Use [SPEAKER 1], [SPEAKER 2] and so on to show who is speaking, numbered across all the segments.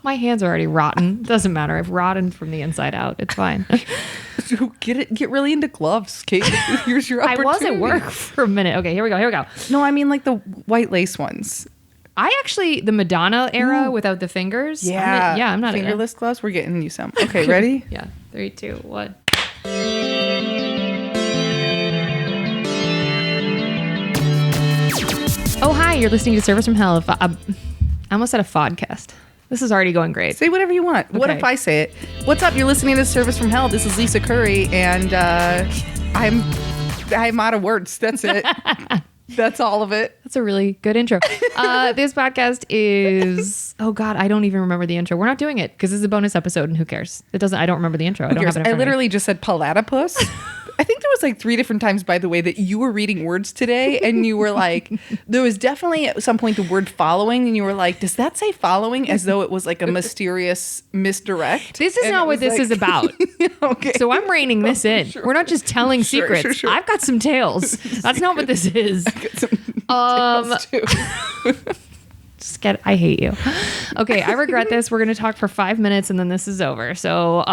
[SPEAKER 1] My hands are already rotten. Doesn't matter. I've rotted from the inside out. It's fine.
[SPEAKER 2] Get really into gloves, Kate. Here's your opportunity.
[SPEAKER 1] I was at work for a minute. Okay, here we go.
[SPEAKER 2] No, I mean like the white lace ones.
[SPEAKER 1] The Madonna era without the fingers.
[SPEAKER 2] Yeah.
[SPEAKER 1] I'm not
[SPEAKER 2] fingerless gloves. We're getting you some. Okay, ready?
[SPEAKER 1] Yeah. 3, 2, 1. Oh, hi. You're listening to Service from Hell. I almost said a podcast. This is already going great.
[SPEAKER 2] Say whatever you want. Okay. What if I say it? What's up? You're listening to Service from Hell. This is Lisa Curry, and I'm out of words. That's it. That's all of it.
[SPEAKER 1] That's a really good intro. This podcast is, oh God, I don't even remember the intro. We're not doing it because this is a bonus episode and who cares? I don't remember the intro.
[SPEAKER 2] I literally just said platypus. I think there was like 3 different times, by the way, that you were reading words today and you were like, there was definitely at some point the word following and you were like, does that say following? As though it was like a mysterious misdirect.
[SPEAKER 1] This is not what this is about.
[SPEAKER 2] Okay.
[SPEAKER 1] So I'm reining this in. Sure. We're not just telling secrets.
[SPEAKER 2] Sure.
[SPEAKER 1] I've got some tales. That's not what this is.
[SPEAKER 2] I got some tales too.
[SPEAKER 1] I hate you. Okay, I regret this. We're going to talk for 5 minutes and then this is over. So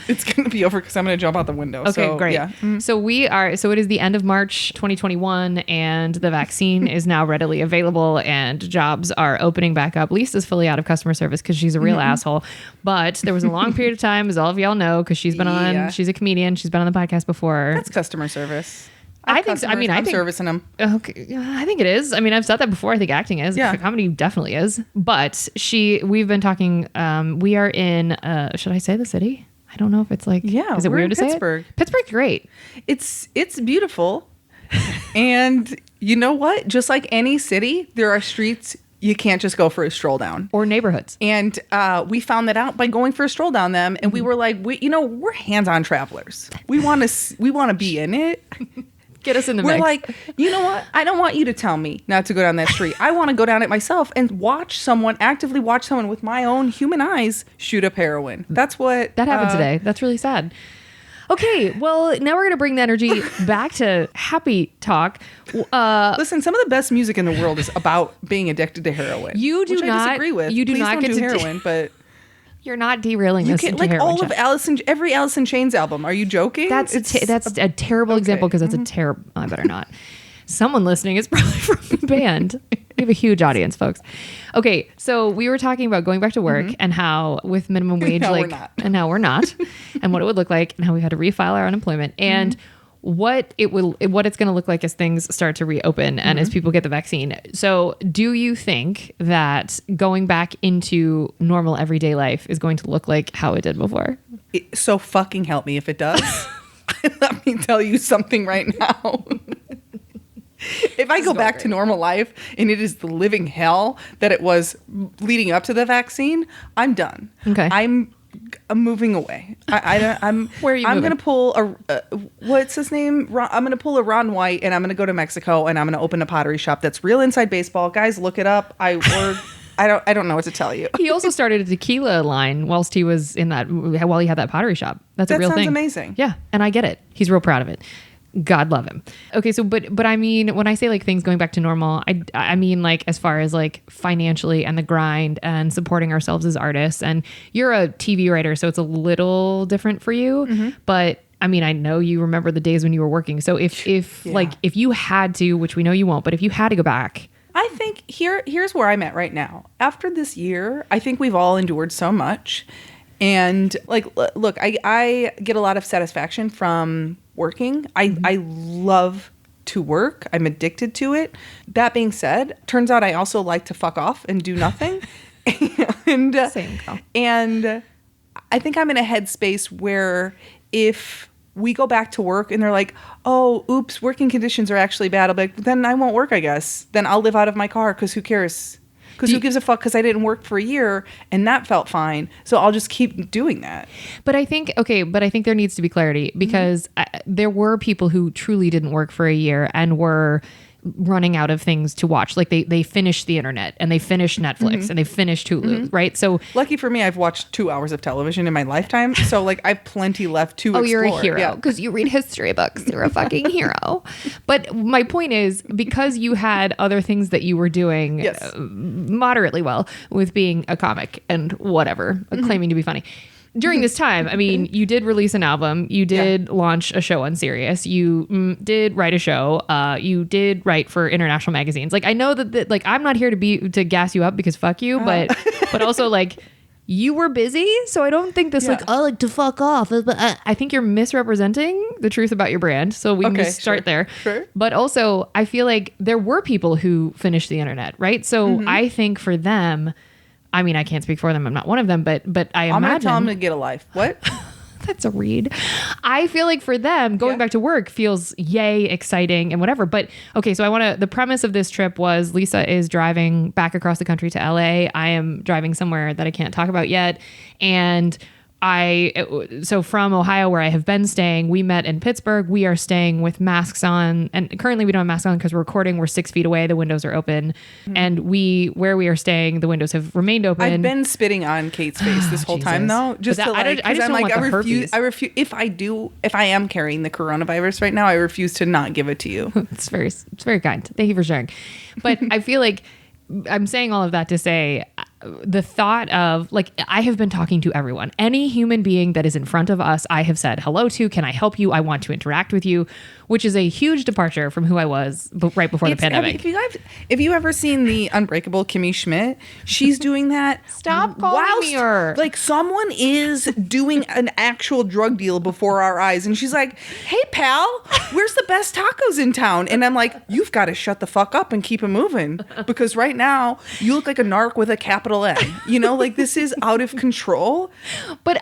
[SPEAKER 2] it's going to be over because I'm going to jump out the window.
[SPEAKER 1] Okay,
[SPEAKER 2] so,
[SPEAKER 1] great.
[SPEAKER 2] Yeah. Mm-hmm.
[SPEAKER 1] So it is the end of March 2021 and the vaccine is now readily available and jobs are opening back up. Lisa's fully out of customer service because she's a real asshole. But there was a long period of time, as all of y'all know, because she's been on, she's a comedian. She's been on the podcast before.
[SPEAKER 2] That's customer service.
[SPEAKER 1] I think so. I think
[SPEAKER 2] servicing them.
[SPEAKER 1] Okay, I think it is. I mean, I've said that before. I think acting is.
[SPEAKER 2] Yeah.
[SPEAKER 1] Comedy definitely is. But we've been talking. We are in. Should I say the city? I don't know if it's like.
[SPEAKER 2] Yeah.
[SPEAKER 1] Is it weird to
[SPEAKER 2] Pittsburgh.
[SPEAKER 1] say it? Pittsburgh's great.
[SPEAKER 2] It's beautiful, and you know what? Just like any city, there are streets you can't just go for a stroll down,
[SPEAKER 1] or neighborhoods.
[SPEAKER 2] And we found that out by going for a stroll down them, and we were like, we're hands-on travelers. We want to be in it.
[SPEAKER 1] Get us in the mix.
[SPEAKER 2] We're like, you know what? I don't want you to tell me not to go down that street. I want to go down it myself and actively watch someone with my own human eyes shoot up heroin. That's what...
[SPEAKER 1] That happened today. That's really sad. Okay, well, now we're going to bring the energy back to happy talk.
[SPEAKER 2] Listen, some of the best music in the world is about being addicted to heroin.
[SPEAKER 1] You do
[SPEAKER 2] which
[SPEAKER 1] not...
[SPEAKER 2] I disagree with.
[SPEAKER 1] You do
[SPEAKER 2] Please
[SPEAKER 1] not
[SPEAKER 2] don't
[SPEAKER 1] get
[SPEAKER 2] do
[SPEAKER 1] to
[SPEAKER 2] heroin, but...
[SPEAKER 1] You're not derailing this into
[SPEAKER 2] like
[SPEAKER 1] heroin
[SPEAKER 2] all of every Alice in Chains album. Are you joking?
[SPEAKER 1] That's a terrible example because that's a terrible. I better not. Someone listening is probably from the band. We have a huge audience, folks. Okay, so we were talking about going back to work and how with minimum wage, and now we're not, and what it would look like, and how we had to refile our unemployment, and what it's going to look like as things start to reopen and as people get the vaccine. So do you think that going back into normal everyday life is going to look like how it did before?
[SPEAKER 2] So fucking help me if it does. Let me tell you something right now. If I go back to normal life and it is the living hell that it was leading up to the vaccine, I'm done.
[SPEAKER 1] Okay.
[SPEAKER 2] I'm moving away. I'm.
[SPEAKER 1] Where are you
[SPEAKER 2] I'm
[SPEAKER 1] moving?
[SPEAKER 2] going to pull what's his name? I'm going to pull a Ron White, and I'm going to go to Mexico, and I'm going to open a pottery shop that's real inside baseball. Guys, look it up. I don't know what to tell you.
[SPEAKER 1] He also started a tequila line while he had that pottery shop. That's a real thing.
[SPEAKER 2] That sounds amazing.
[SPEAKER 1] Yeah, and I get it. He's real proud of it. God love him. Okay, so but I mean, when I say like things going back to normal, I mean like as far as like financially and the grind and supporting ourselves as artists. And you're a TV writer, so it's a little different for you. But I mean, I know you remember the days when you were working. So if you had to, which we know you won't, but if you had to go back,
[SPEAKER 2] I think here's where I'm at right now. After this year, I think we've all endured so much. And like, look, I get a lot of satisfaction from working. I love to work. I'm addicted to it. That being said, turns out I also like to fuck off and do nothing.
[SPEAKER 1] Same girl.
[SPEAKER 2] And I think I'm in a headspace where if we go back to work and they're like, oh, oops, working conditions are actually bad, I'll be like, then I won't work, I guess. Then I'll live out of my car because who cares? Because who gives a fuck? Because I didn't work for a year and that felt fine. So I'll just keep doing that.
[SPEAKER 1] But I think there needs to be clarity because there were people who truly didn't work for a year and were running out of things to watch. Like they finished the internet and they finished Netflix and they finished Hulu, right? So
[SPEAKER 2] lucky for me, I've watched 2 hours of television in my lifetime. So like I've plenty left to explore.
[SPEAKER 1] You're a hero because you read history books. You're a fucking hero. But my point is, because you had other things that you were doing moderately well with being a comic and whatever, claiming to be funny. During this time, I mean, you did release an album. You did launch a show on Sirius. You did write a show. You did write for international magazines. Like, I know that like, I'm not here to gas you up because fuck you, but also like, you were busy. So I don't think this like, I like to fuck off. But I think you're misrepresenting the truth about your brand. So we can just start there.
[SPEAKER 2] Sure.
[SPEAKER 1] But also, I feel like there were people who finished the internet, right? So I think for them, I mean, I can't speak for them. I'm not one of them, but I imagine.
[SPEAKER 2] I'm going to tell them to get a life. What?
[SPEAKER 1] That's a read. I feel like for them, going back to work feels yay, exciting and whatever. But okay, so the premise of this trip was Lisa is driving back across the country to LA. I am driving somewhere that I can't talk about yet. And so from Ohio, where I have been staying, we met in Pittsburgh. We are staying with masks on, and currently we don't have masks on because we're recording. We're 6 feet away. The windows are open, and where we are staying, the windows have remained open.
[SPEAKER 2] I've been spitting on Kate's face this whole time, though. Just to like, I just don't want the herpes. I refuse. If I am carrying the coronavirus right now, I refuse to not give it to you.
[SPEAKER 1] It's very kind. Thank you for sharing. But I feel like I'm saying all of that to say, the thought of like, I have been talking to everyone, any human being that is in front of us, I have said hello to. Can I help you? I want to interact with you, which is a huge departure from who I was right before the pandemic.
[SPEAKER 2] If you ever seen the Unbreakable Kimmy Schmidt, she's doing that.
[SPEAKER 1] Stop calling me her.
[SPEAKER 2] Like someone is doing an actual drug deal before our eyes, and she's like, "Hey pal, where's the best tacos in town?" And I'm like, "You've got to shut the fuck up and keep it moving, because right now you look like a narc with a capital N. You know, like this is out of control."
[SPEAKER 1] But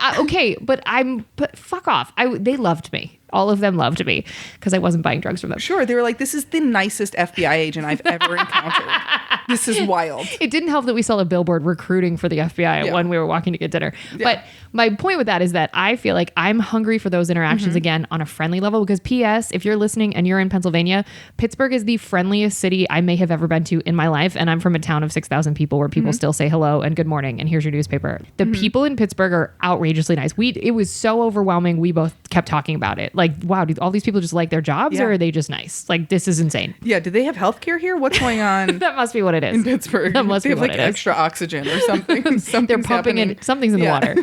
[SPEAKER 1] but fuck off. They loved me. All of them loved me because I wasn't buying drugs from them.
[SPEAKER 2] Sure. They were like, this is the nicest FBI agent I've ever encountered. This is wild.
[SPEAKER 1] It didn't help that we saw a billboard recruiting for the FBI when we were walking to get dinner. Yeah. But my point with that is that I feel like I'm hungry for those interactions again on a friendly level, because P.S., if you're listening and you're in Pennsylvania, Pittsburgh is the friendliest city I may have ever been to in my life. And I'm from a town of 6,000 people where people still say hello and good morning and here's your newspaper. The people in Pittsburgh are outrageously nice. It was so overwhelming. We both kept talking about it. Like, wow, do all these people just like their jobs or are they just nice? Like, this is insane.
[SPEAKER 2] Yeah. Do they have healthcare here? What's going on?
[SPEAKER 1] That must be what it is.
[SPEAKER 2] In Pittsburgh.
[SPEAKER 1] That must
[SPEAKER 2] they
[SPEAKER 1] be
[SPEAKER 2] have
[SPEAKER 1] what
[SPEAKER 2] like
[SPEAKER 1] it is.
[SPEAKER 2] Extra oxygen or something.
[SPEAKER 1] They're pumping in, something's in the water.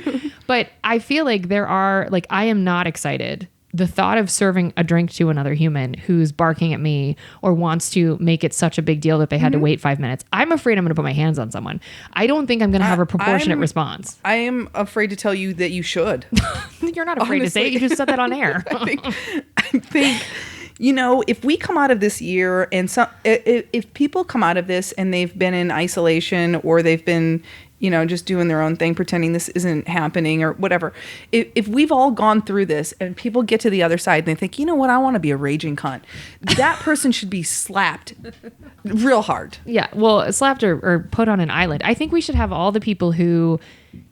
[SPEAKER 1] But I feel like I am not excited. The thought of serving a drink to another human who's barking at me or wants to make it such a big deal that they had to wait 5 minutes. I'm afraid I'm going to put my hands on someone. I don't think I'm going to have a proportionate response.
[SPEAKER 2] I am afraid to tell you that you should.
[SPEAKER 1] You're not afraid to say it. You just said that on air.
[SPEAKER 2] I think, you know, if we come out of this year and if people come out of this and they've been in isolation or they've been, you know, just doing their own thing, pretending this isn't happening or whatever. If we've all gone through this and people get to the other side and they think, you know what, I want to be a raging cunt, that person should be slapped real hard.
[SPEAKER 1] Yeah, well, slapped or put on an island. I think we should have all the people who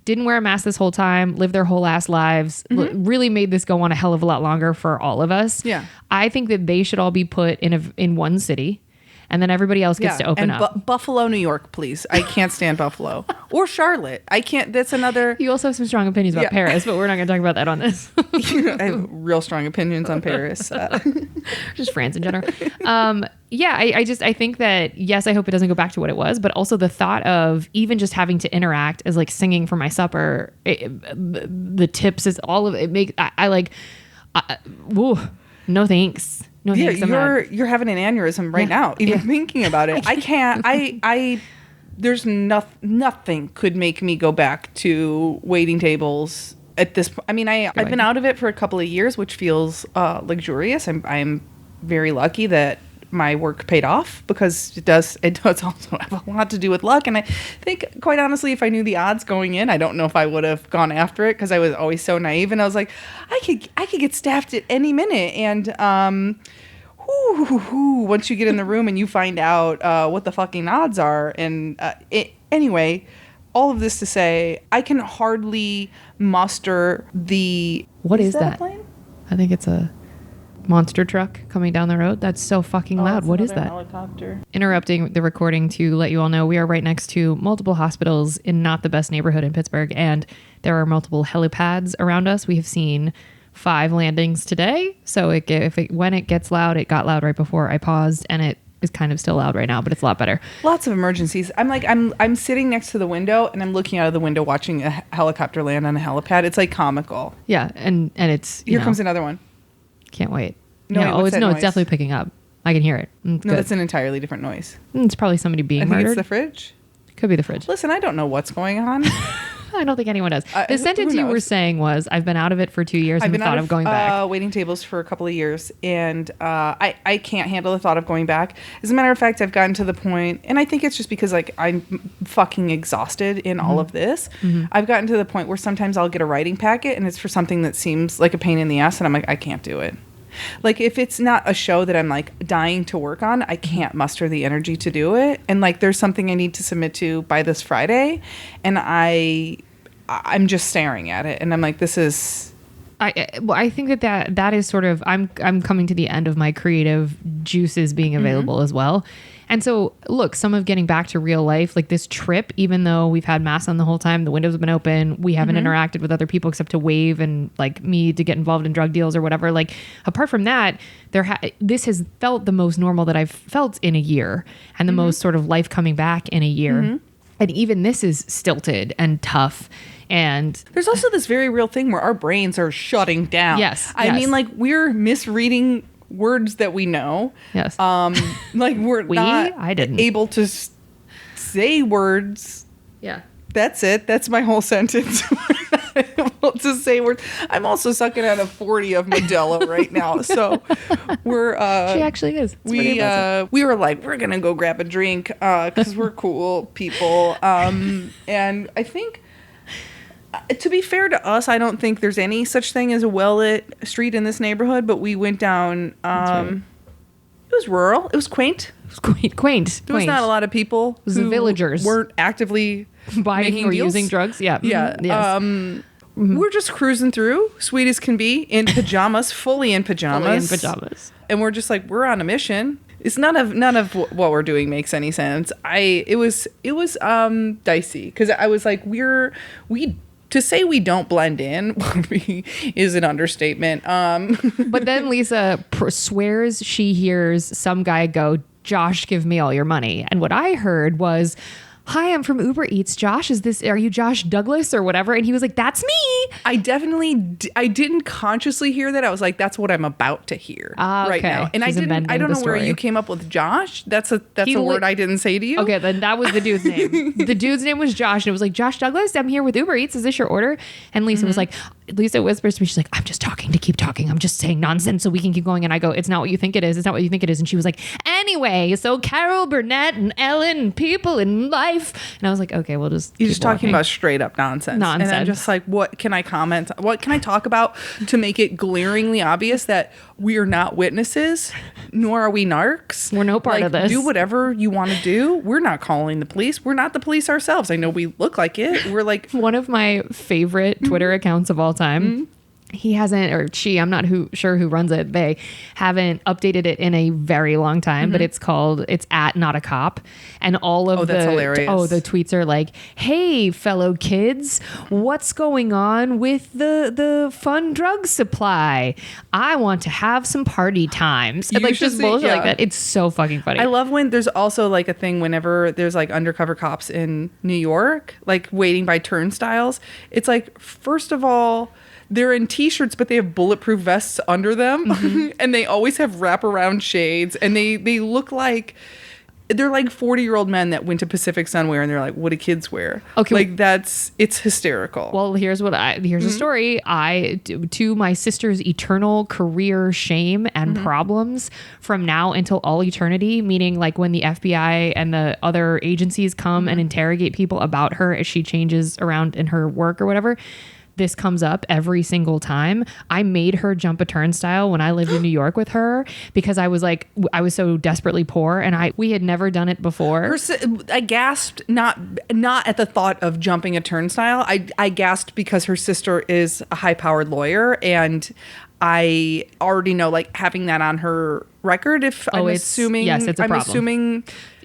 [SPEAKER 1] didn't wear a mask this whole time, lived their whole ass lives, really made this go on a hell of a lot longer for all of us.
[SPEAKER 2] Yeah.
[SPEAKER 1] I think that they should all be put in one city. And then everybody else gets to open up.
[SPEAKER 2] Buffalo, New York, please. I can't stand Buffalo. Or Charlotte. I can't. That's another.
[SPEAKER 1] You also have some strong opinions about Paris, but we're not going to talk about that on this.
[SPEAKER 2] I have real strong opinions on Paris.
[SPEAKER 1] Just France in general. I think that, yes, I hope it doesn't go back to what it was, but also the thought of even just having to interact as like singing for my supper, the tips is all of it. No thanks. No,
[SPEAKER 2] yeah, you're having an aneurysm right now, even thinking about it. I can't. There's nothing could make me go back to waiting tables at this point. I mean, I've been out of it for a couple of years, which feels luxurious. I'm very lucky that my work paid off, because it does also have a lot to do with luck. And I think, quite honestly, if I knew the odds going in, I don't know if I would have gone after it, because I was always so naive. And I was like, I could get staffed at any minute. And once you get in the room and you find out what the fucking odds are. And anyway, all of this to say, I can hardly muster the...
[SPEAKER 1] What is that?
[SPEAKER 2] A plane?
[SPEAKER 1] I think it's a... monster truck coming down the road. That's so fucking loud. What is that?
[SPEAKER 2] Helicopter.
[SPEAKER 1] Interrupting the recording to let you all know we are right next to multiple hospitals in not the best neighborhood in Pittsburgh, and there are multiple helipads around us. We have seen 5 landings today, so when it gets loud, it got loud right before I paused, and it is kind of still loud right now, but it's a lot better.
[SPEAKER 2] Lots of emergencies. I'm sitting next to the window and I'm looking out of the window watching a helicopter land on a helipad. It's like comical.
[SPEAKER 1] Yeah, and it's
[SPEAKER 2] here comes another one.
[SPEAKER 1] Can't wait.
[SPEAKER 2] No,
[SPEAKER 1] yeah,
[SPEAKER 2] wait,
[SPEAKER 1] it's definitely picking up. I can hear it.
[SPEAKER 2] No, that's an entirely different noise.
[SPEAKER 1] It's probably somebody being murdered.
[SPEAKER 2] It's the fridge.
[SPEAKER 1] Could be the fridge.
[SPEAKER 2] Listen, I don't know what's going on.
[SPEAKER 1] I don't think anyone does. The sentence you were saying was, I've been out of it for 2 years and thought of going back.
[SPEAKER 2] Waiting tables for a couple of years, and I can't handle the thought of going back. As a matter of fact, I've gotten to the point, and I think it's just because like I'm fucking exhausted in all of this. Mm-hmm. I've gotten to the point where sometimes I'll get a writing packet, and it's for something that seems like a pain in the ass, and I'm like, I can't do it. Like if it's not a show that I'm like dying to work on, I can't muster the energy to do it. And like there's something I need to submit to by this Friday, and I'm just staring at it, and I'm like, this is.
[SPEAKER 1] I think that is sort of I'm coming to the end of my creative juices being available as well. And so, look, some of getting back to real life, like this trip, even though we've had masks on the whole time, the windows have been open, we haven't interacted with other people except to wave and like me to get involved in drug deals or whatever. Like, apart from that, this has felt the most normal that I've felt in a year, and the most sort of life coming back in a year. And even this is stilted and tough. And
[SPEAKER 2] there's also this very real thing where our brains are shutting down.
[SPEAKER 1] Yes.
[SPEAKER 2] I mean, like we're misreading words that we know.
[SPEAKER 1] Yes.
[SPEAKER 2] Like I didn't able to say words.
[SPEAKER 1] Yeah.
[SPEAKER 2] That's it. That's my whole sentence. We're not able to say words. I'm also sucking out a 40 of Modelo right now. So we're
[SPEAKER 1] she actually is.
[SPEAKER 2] It's we were like, we're gonna go grab a drink because we're cool people. And I think to be fair to us, I don't think there's any such thing as a well-lit street in this neighborhood, but we went down. Right. It was rural. It was quaint.
[SPEAKER 1] Quaint.
[SPEAKER 2] There was not a lot of people.
[SPEAKER 1] It was the villagers.
[SPEAKER 2] Weren't actively
[SPEAKER 1] buying or using drugs. Yeah.
[SPEAKER 2] Yeah.
[SPEAKER 1] Yes.
[SPEAKER 2] We're just cruising through, sweet as can be, in pajamas, fully in pajamas. And we're just like, we're on a mission. It's none of what we're doing makes any sense. It was dicey because I was like, to say we don't blend in is an understatement.
[SPEAKER 1] But then Lisa swears she hears some guy go, "Josh, give me all your money." And what I heard was, "Hi, I'm from Uber Eats. Josh, are you Josh Douglas or whatever?" And he was like, "That's me."
[SPEAKER 2] I didn't consciously hear that. I was like, that's what I'm about to hear right now. And I don't know where you came up with Josh. That's a word I didn't say to you.
[SPEAKER 1] Okay, then that was the dude's name. The dude's name was Josh. And it was like, "Josh Douglas, I'm here with Uber Eats. Is this your order?" And Lisa was like, Lisa whispers to me, she's like, "I'm just talking to keep talking. I'm just saying nonsense so we can keep going." And I go, "It's not what you think it is. It's not what you think it is." And she was like, "Anyway, so Carol Burnett and Ellen and people in life." And I was like, "Okay, we'll just."
[SPEAKER 2] You're just talking about straight up nonsense. And I'm just like, what can I comment? What can I talk about to make it glaringly obvious that we are not witnesses, nor are we narcs?
[SPEAKER 1] We're no part of this.
[SPEAKER 2] Do whatever you want to do. We're not calling the police. We're not the police ourselves. I know we look like it. We're like
[SPEAKER 1] one of my favorite Twitter accounts of all time. He hasn't, or she, I'm not sure who runs it. They haven't updated it in a very long time, but it's at Not a Cop. And all of
[SPEAKER 2] that's hilarious.
[SPEAKER 1] The tweets are like, "Hey, fellow kids, what's going on with the fun drug supply? I want to have some party times." And like just bullshit like that. It's so fucking funny.
[SPEAKER 2] I love when there's also like a thing whenever there's like undercover cops in New York, like waiting by turnstiles. It's like, first of all, they're in t-shirts, but they have bulletproof vests under them. And they always have wraparound shades. And they look like, they're like 40-year-old men that went to Pacific Sunwear and they're like, "What do kids wear?"
[SPEAKER 1] Okay.
[SPEAKER 2] Like it's hysterical.
[SPEAKER 1] Well, here's a story. To my sister's eternal career shame and problems from now until all eternity, meaning like when the FBI and the other agencies come and interrogate people about her as she changes around in her work or whatever, this comes up every single time. I made her jump a turnstile when I lived in New York with her because I was so desperately poor and we had never done it before.
[SPEAKER 2] I gasped not at the thought of jumping a turnstile. I gasped because her sister is a high-powered lawyer, and I already know, like, having that on her record. If I'm assuming,
[SPEAKER 1] yes, it's a problem.
[SPEAKER 2] I'm assuming.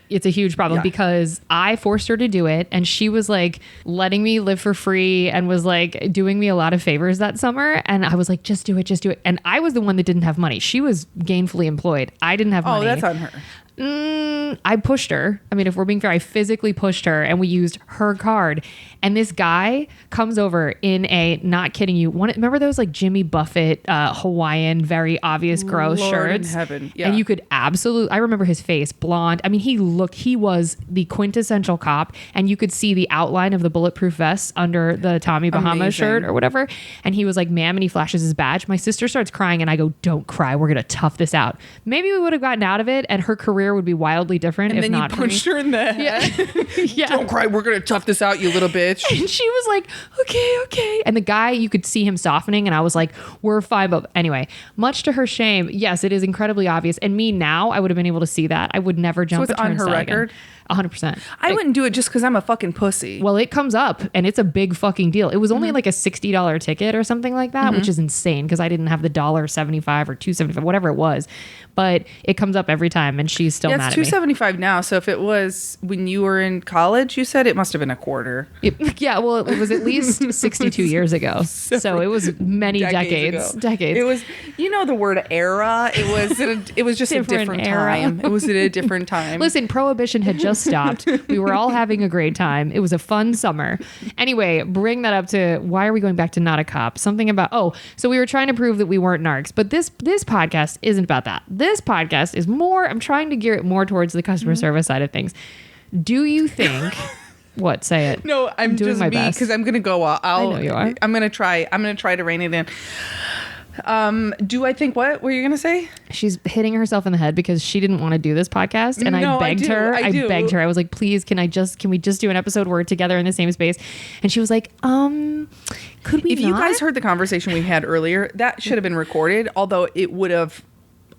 [SPEAKER 1] It's a huge problem because I forced her to do it, and she was like letting me live for free and was like doing me a lot of favors that summer. And I was like, just do it, just do it. And I was the one that didn't have money. She was gainfully employed. I didn't have money.
[SPEAKER 2] Oh, that's on her.
[SPEAKER 1] I pushed her. I mean, if we're being fair, I physically pushed her and we used her card. And this guy comes over in a, not kidding you, remember those like Jimmy Buffett, Hawaiian, very obvious gross
[SPEAKER 2] Lord
[SPEAKER 1] shirts?
[SPEAKER 2] in heaven. Yeah.
[SPEAKER 1] And you could I remember his face, blonde. I mean, he was the quintessential cop, and you could see the outline of the bulletproof vest under the Tommy Bahama shirt or whatever. And he was like, ma'am, and he flashes his badge. My sister starts crying and I go, don't cry. We're going to tough this out. Maybe we would have gotten out of it and her career would be wildly different
[SPEAKER 2] and
[SPEAKER 1] if
[SPEAKER 2] then
[SPEAKER 1] not
[SPEAKER 2] you punched her in the head.
[SPEAKER 1] Yeah.
[SPEAKER 2] Don't cry. We're going to tough this out, you little bitch.
[SPEAKER 1] And she was like, okay. And the guy, you could see him softening, and I was like, we're fine. But anyway, much to her shame, yes, it is incredibly obvious. And me now, I would have been able to see that. I would never jump
[SPEAKER 2] a turnstile on her record.
[SPEAKER 1] 100%.
[SPEAKER 2] I wouldn't do it just because I'm a fucking pussy.
[SPEAKER 1] Well, it comes up and it's a big fucking deal. It was only like a $60 ticket or something like that, which is insane because I didn't have the $1.75 or $2.75, whatever it was. But it comes up every time, and she's still mad at me.
[SPEAKER 2] It's $2.75 now. So if it was when you were in college, you said it must have been a quarter.
[SPEAKER 1] Yeah, well, it was at least 62 years ago. So it was many decades.
[SPEAKER 2] It was, the word era. It was just a different time. It was at a different time.
[SPEAKER 1] Listen, Prohibition had just stopped. We were all having a great time. It was a fun summer. Anyway, bring that up to why are we going back to not a cop? Something about, so we were trying to prove that we weren't narcs, but this podcast isn't about that. This podcast is more, I'm trying to gear it more towards the customer service side of things. Do you think, what, say it?
[SPEAKER 2] No, I'm doing just my best because I'm going to go out.
[SPEAKER 1] I know you are.
[SPEAKER 2] I'm going to try to rein it in. Do I think what were you going to say?
[SPEAKER 1] She's hitting herself in the head because she didn't want to do this podcast. And I begged her. I was like, please, can we just do an episode where we're together in the same space? And she was like, could we
[SPEAKER 2] If you guys heard the conversation we had earlier, that should have been recorded, although it would have,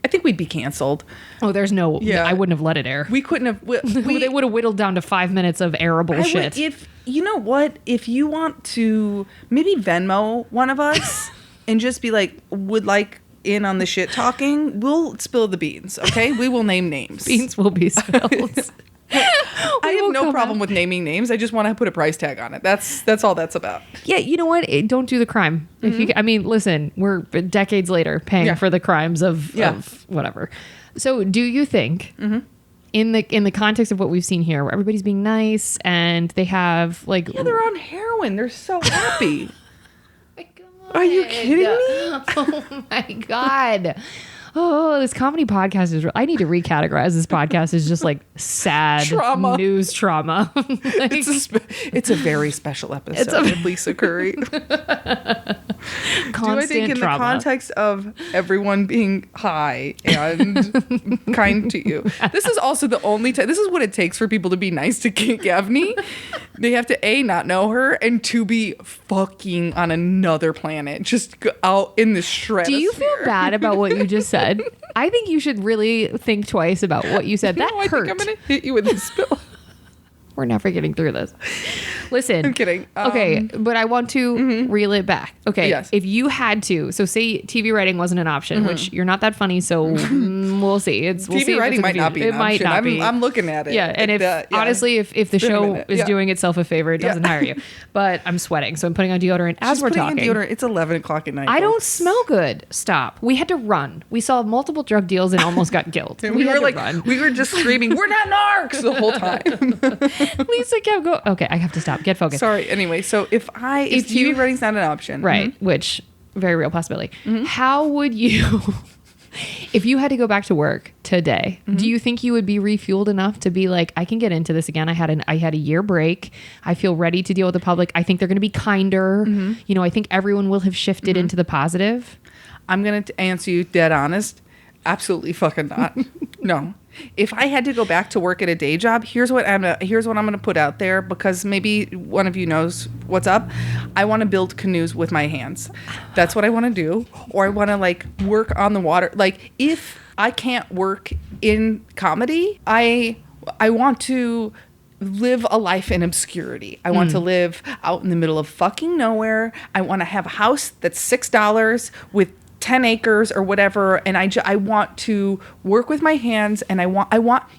[SPEAKER 2] I think we'd be canceled.
[SPEAKER 1] Oh, there's no, I wouldn't have let it air.
[SPEAKER 2] We couldn't have.
[SPEAKER 1] They would have whittled down to 5 minutes of airable shit.
[SPEAKER 2] If you know what, if you want to maybe Venmo one of us and just be like, would like in on the shit talking, we'll spill the beans. Okay. We will name names.
[SPEAKER 1] Beans will be spilled.
[SPEAKER 2] I have no problem with naming names. I just want to put a price tag on it. That's all that's about.
[SPEAKER 1] Yeah, you know what? Don't do the crime. Listen, we're decades later paying for the crimes of whatever. So, do you think in the context of what we've seen here, where everybody's being nice and they have like
[SPEAKER 2] they're on heroin, they're so happy. Are you kidding me?
[SPEAKER 1] Oh my God. Oh, this comedy podcast is I need to recategorize this podcast as just like sad news trauma.
[SPEAKER 2] It's a very special episode with Lisa Curry. Do I think in
[SPEAKER 1] trauma.
[SPEAKER 2] The context of everyone being high and kind to you? This is also the only time. This is what it takes for people to be nice to Gaffney. They have to A, not know her, and to be fucking on another planet, just go out in the stratosphere.
[SPEAKER 1] Do you feel bad about what you just said? I think you should really think twice about what you said. That hurt.
[SPEAKER 2] I think I'm going to hit you with this spill.
[SPEAKER 1] We're never getting through this. Listen.
[SPEAKER 2] I'm kidding.
[SPEAKER 1] Okay, but I want to reel it back. Okay,
[SPEAKER 2] yes.
[SPEAKER 1] If you had to, so say TV writing wasn't an option, which you're not that funny, so we'll see.
[SPEAKER 2] TV writing might not be an option.
[SPEAKER 1] Might not be.
[SPEAKER 2] I'm looking at it.
[SPEAKER 1] Yeah, and honestly, if the show is doing itself a favor, it doesn't hire you. But I'm sweating, so I'm putting on deodorant as we're talking.
[SPEAKER 2] Deodorant. It's 11 o'clock at night.
[SPEAKER 1] I don't smell good. Stop. We had to run. We saw multiple drug deals and almost got killed.
[SPEAKER 2] We were like, we were just screaming, "We're not narcs!" the whole time.
[SPEAKER 1] Lisa kept going. Okay, I have to stop. Get focused.
[SPEAKER 2] Sorry. Anyway, so if TV writing's not an option,
[SPEAKER 1] right? Which very real possibility. How would you, if you had to go back to work today? Do you think you would be refueled enough to be like, I can get into this again? I had a year break. I feel ready to deal with the public. I think they're going to be kinder. I think everyone will have shifted into the positive.
[SPEAKER 2] I'm going to answer you dead honest. Absolutely fucking not. No. if I had to go back to work at a day job, here's what I'm gonna put out there, because maybe one of you knows what's up. I want to build canoes with my hands. That's what I want to do. Or I want to like work on the water. Like if I can't work in comedy, I want to live a life in obscurity. I want to live out in the middle of fucking nowhere. I want to have a house that's $6 with 10 acres or whatever, and I want to work with my hands, and I want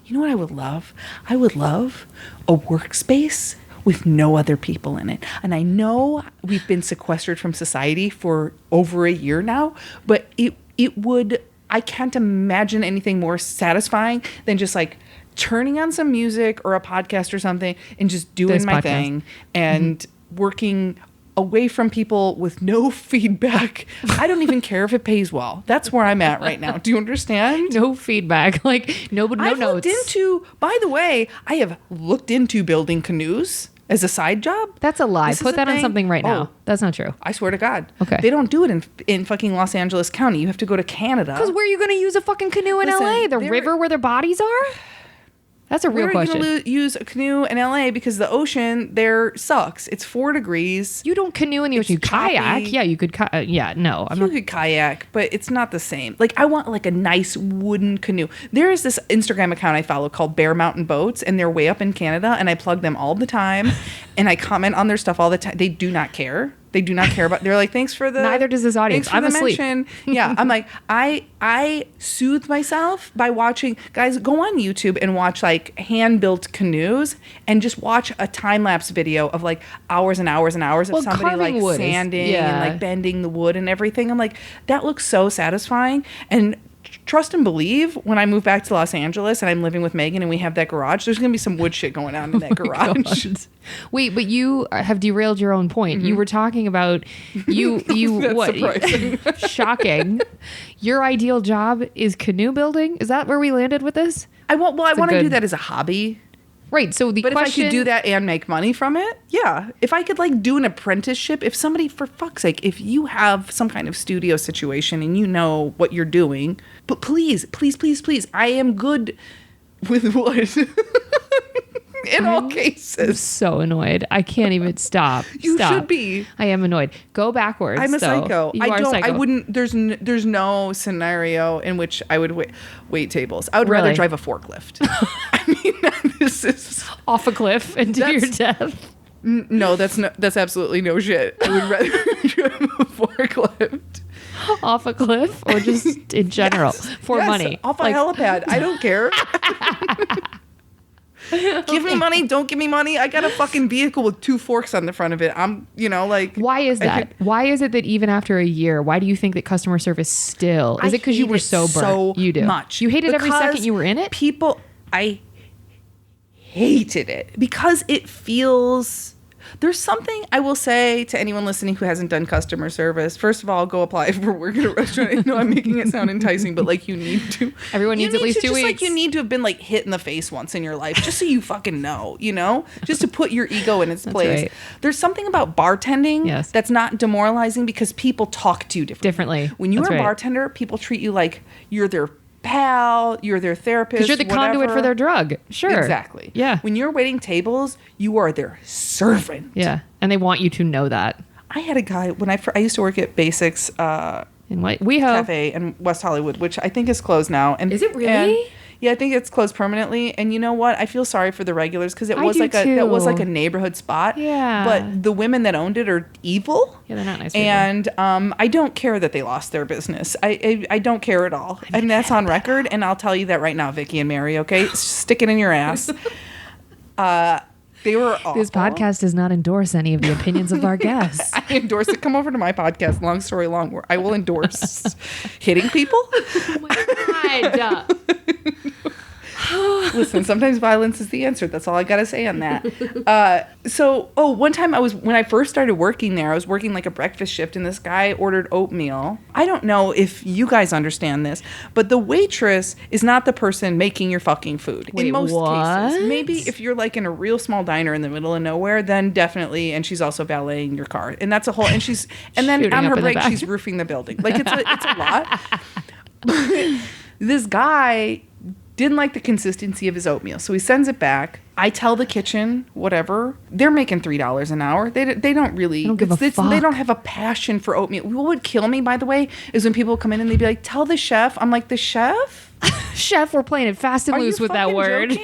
[SPEAKER 2] you know what I would love? I would love a workspace with no other people in it. And I know we've been sequestered from society for over a year now, but it would, I can't imagine anything more satisfying than just like turning on some music or a podcast or something and just doing my thing and working away from people with no feedback. I don't even care if it pays well. That's where I'm at right now. Do you understand?
[SPEAKER 1] No feedback. Like no notes.
[SPEAKER 2] By the way, I have looked into building canoes as a side job.
[SPEAKER 1] That's a lie. Put that on something right now. That's not true.
[SPEAKER 2] I swear to God.
[SPEAKER 1] Okay.
[SPEAKER 2] They don't do it in fucking Los Angeles County. You have to go to Canada.
[SPEAKER 1] Because where are you going to use a fucking canoe in LA? The river where their bodies are? That's a real question.
[SPEAKER 2] We're going to use a canoe in LA because the ocean there sucks. It's 4 degrees.
[SPEAKER 1] You don't canoe in the ocean. You kayak. Yeah, you could. You
[SPEAKER 2] could kayak, but it's not the same. Like I want like a nice wooden canoe. There is this Instagram account I follow called Bear Mountain Boats, and they're way up in Canada, and I plug them all the time, and I comment on their stuff all the time. They do not care. They do not care about. They're like, thanks for the.
[SPEAKER 1] Neither does this audience. I'm asleep.
[SPEAKER 2] Yeah, I'm like, I soothe myself by watching. Guys, go on YouTube and watch like hand built canoes, and just watch a time lapse video of like hours and hours and hours of somebody like sanding and like bending the wood and everything. I'm like, that looks so satisfying. And trust and believe, when I move back to Los Angeles and I'm living with Megan and we have that garage, there's going to be some wood shit going on in that garage.
[SPEAKER 1] Wait, but you have derailed your own point. You were talking about you what?
[SPEAKER 2] Surprising.
[SPEAKER 1] Shocking. Your ideal job is canoe building? Is that where we landed with this?
[SPEAKER 2] I want to do that as a hobby.
[SPEAKER 1] Right. So
[SPEAKER 2] if I could do that and make money from it, yeah. If I could like do an apprenticeship, if somebody, for fuck's sake, if you have some kind of studio situation and you know what you're doing, but please, I am good with wood. In all cases.
[SPEAKER 1] I'm so annoyed. I can't even stop.
[SPEAKER 2] You should be.
[SPEAKER 1] I am annoyed. Go backwards.
[SPEAKER 2] I'm a
[SPEAKER 1] though.
[SPEAKER 2] psycho.
[SPEAKER 1] You are psycho.
[SPEAKER 2] I wouldn't. There's no scenario in which I would wait tables. I would rather drive a forklift. I mean, this is
[SPEAKER 1] off a cliff into your death.
[SPEAKER 2] No, that's absolutely no shit. I would rather drive a forklift.
[SPEAKER 1] Off a cliff or just in general for money.
[SPEAKER 2] Off a helipad. I don't care. Give me money, don't give me money. I got a fucking vehicle with 2 forks on the front of it. I'm, like.
[SPEAKER 1] Why is that? Why is it that even after a year, why do you think that customer service still? Is it because you were so burnt?
[SPEAKER 2] So
[SPEAKER 1] you do.
[SPEAKER 2] Much.
[SPEAKER 1] You hated every second you were in it?
[SPEAKER 2] I hated it because it feels. There's something I will say to anyone listening who hasn't done customer service. First of all, go apply for work at a restaurant. I know I'm making it sound enticing, but like you need to.
[SPEAKER 1] Everyone needs at least 2 weeks.
[SPEAKER 2] Like you need to have been like hit in the face once in your life, just so you fucking know, just to put your ego in its place.
[SPEAKER 1] Right.
[SPEAKER 2] There's something about bartending that's not demoralizing because people talk to you differently. When you're a bartender, people treat you like you're their pal, you're their therapist,
[SPEAKER 1] because you're the conduit for their drug. Sure,
[SPEAKER 2] exactly.
[SPEAKER 1] Yeah,
[SPEAKER 2] when you're waiting tables, you are their servant.
[SPEAKER 1] Yeah, and they want you to know that.
[SPEAKER 2] I had a guy when I used to work at Basics
[SPEAKER 1] in WeHo
[SPEAKER 2] Cafe in West Hollywood, which I think is closed now. And
[SPEAKER 1] is it really?
[SPEAKER 2] Yeah, I think it's closed permanently. And you know what? I feel sorry for the regulars because it was like a neighborhood spot.
[SPEAKER 1] Yeah.
[SPEAKER 2] But the women that owned it are evil.
[SPEAKER 1] Yeah, they're not nice people.
[SPEAKER 2] And I don't care that they lost their business. I don't care at all. And that's on record. And I'll tell you that right now, Vicky and Mary, okay? Stick it in your ass. They were awful.
[SPEAKER 1] This podcast does not endorse any of the opinions of our guests.
[SPEAKER 2] I endorse it. Come over to my podcast, Long Story Long, where I will endorse hitting people.
[SPEAKER 1] Oh my God.
[SPEAKER 2] Listen, sometimes violence is the answer. That's all I got to say on that. One time when I first started working there, I was working like a breakfast shift and this guy ordered oatmeal. I don't know if you guys understand this, but the waitress is not the person making your fucking food.
[SPEAKER 1] Wait,
[SPEAKER 2] in most
[SPEAKER 1] what?
[SPEAKER 2] cases. Maybe if you're like in a real small diner in the middle of nowhere, then definitely, and she's also valeting your car. And that's a whole, and then on her break, she's roofing the building. Like it's a lot. This guy Didn't like the consistency of his oatmeal. So he sends it back. I tell the kitchen, whatever. They're making $3 an hour. They don't really.
[SPEAKER 1] They don't give a fuck.
[SPEAKER 2] They don't have a passion for oatmeal. What would kill me, by the way, is when people come in and they'd be like, tell the chef. I'm like, the chef?
[SPEAKER 1] Chef, we're playing it fast and loose with that word.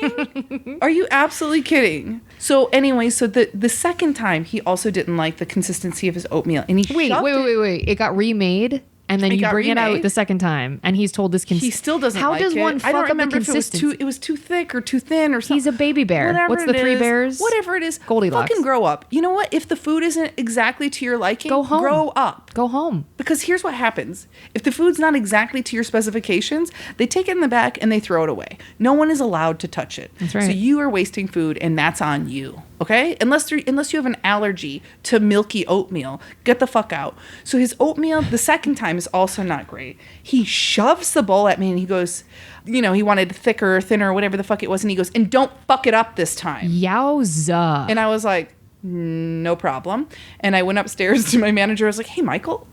[SPEAKER 2] Are you absolutely kidding? So anyway, so the second time, he also didn't like the consistency of his oatmeal. And he
[SPEAKER 1] Wait. It got remade? And then you bring it out the second time, and he's told this.
[SPEAKER 2] He still doesn't. How like does one? I don't remember if it was too thick or too thin or something.
[SPEAKER 1] He's a baby bear. What's the three bears?
[SPEAKER 2] Whatever it is,
[SPEAKER 1] Goldilocks.
[SPEAKER 2] Fucking grow up. You know what? If the food isn't exactly to your liking,
[SPEAKER 1] go home.
[SPEAKER 2] Grow up.
[SPEAKER 1] Go home.
[SPEAKER 2] Because here's what happens: if the food's not exactly to your specifications, they take it in the back and they throw it away. No one is allowed to touch it.
[SPEAKER 1] That's right.
[SPEAKER 2] So you are wasting food, and that's on you. Okay? Unless you have an allergy to milky oatmeal, get the fuck out. So his oatmeal, the second time, is also not great. He shoves the bowl at me and he goes, he wanted thicker or thinner or whatever the fuck it was. And he goes, and don't fuck it up this time.
[SPEAKER 1] Yowza.
[SPEAKER 2] And I was like, no problem. And I went upstairs to my manager. I was like, hey, Michael,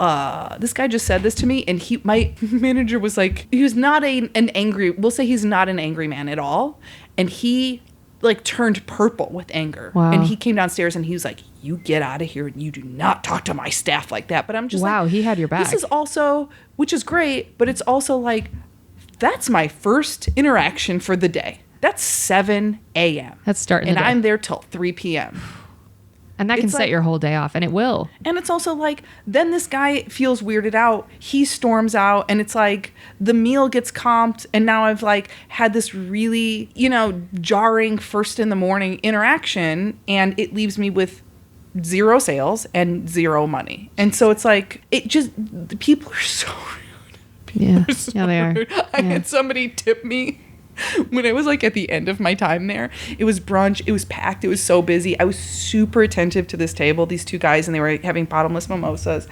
[SPEAKER 2] this guy just said this to me. And my manager was like, he was not an angry, we'll say he's not an angry man at all. And he turned purple with anger.
[SPEAKER 1] Wow.
[SPEAKER 2] And he came downstairs and he was like, you get out of here and you do not talk to my staff like that. But I'm just
[SPEAKER 1] wow, he had your back.
[SPEAKER 2] This is also, which is great, but it's also like, that's my first interaction for the day. That's 7 a.m.
[SPEAKER 1] That's starting
[SPEAKER 2] and
[SPEAKER 1] the day.
[SPEAKER 2] I'm there till 3 p.m.
[SPEAKER 1] And that can set your whole day off, and it will.
[SPEAKER 2] And it's also like, then this guy feels weirded out. He storms out, and it's like the meal gets comped, and now I've had this really, jarring first in the morning interaction, and it leaves me with 0 sales and 0 money. And so it's like, people are so rude.
[SPEAKER 1] Yeah, they are.
[SPEAKER 2] I had somebody tip me. When I was at the end of my time there, it was brunch, it was packed, it was so busy. I was super attentive to this table, these 2 guys, and they were having bottomless mimosas.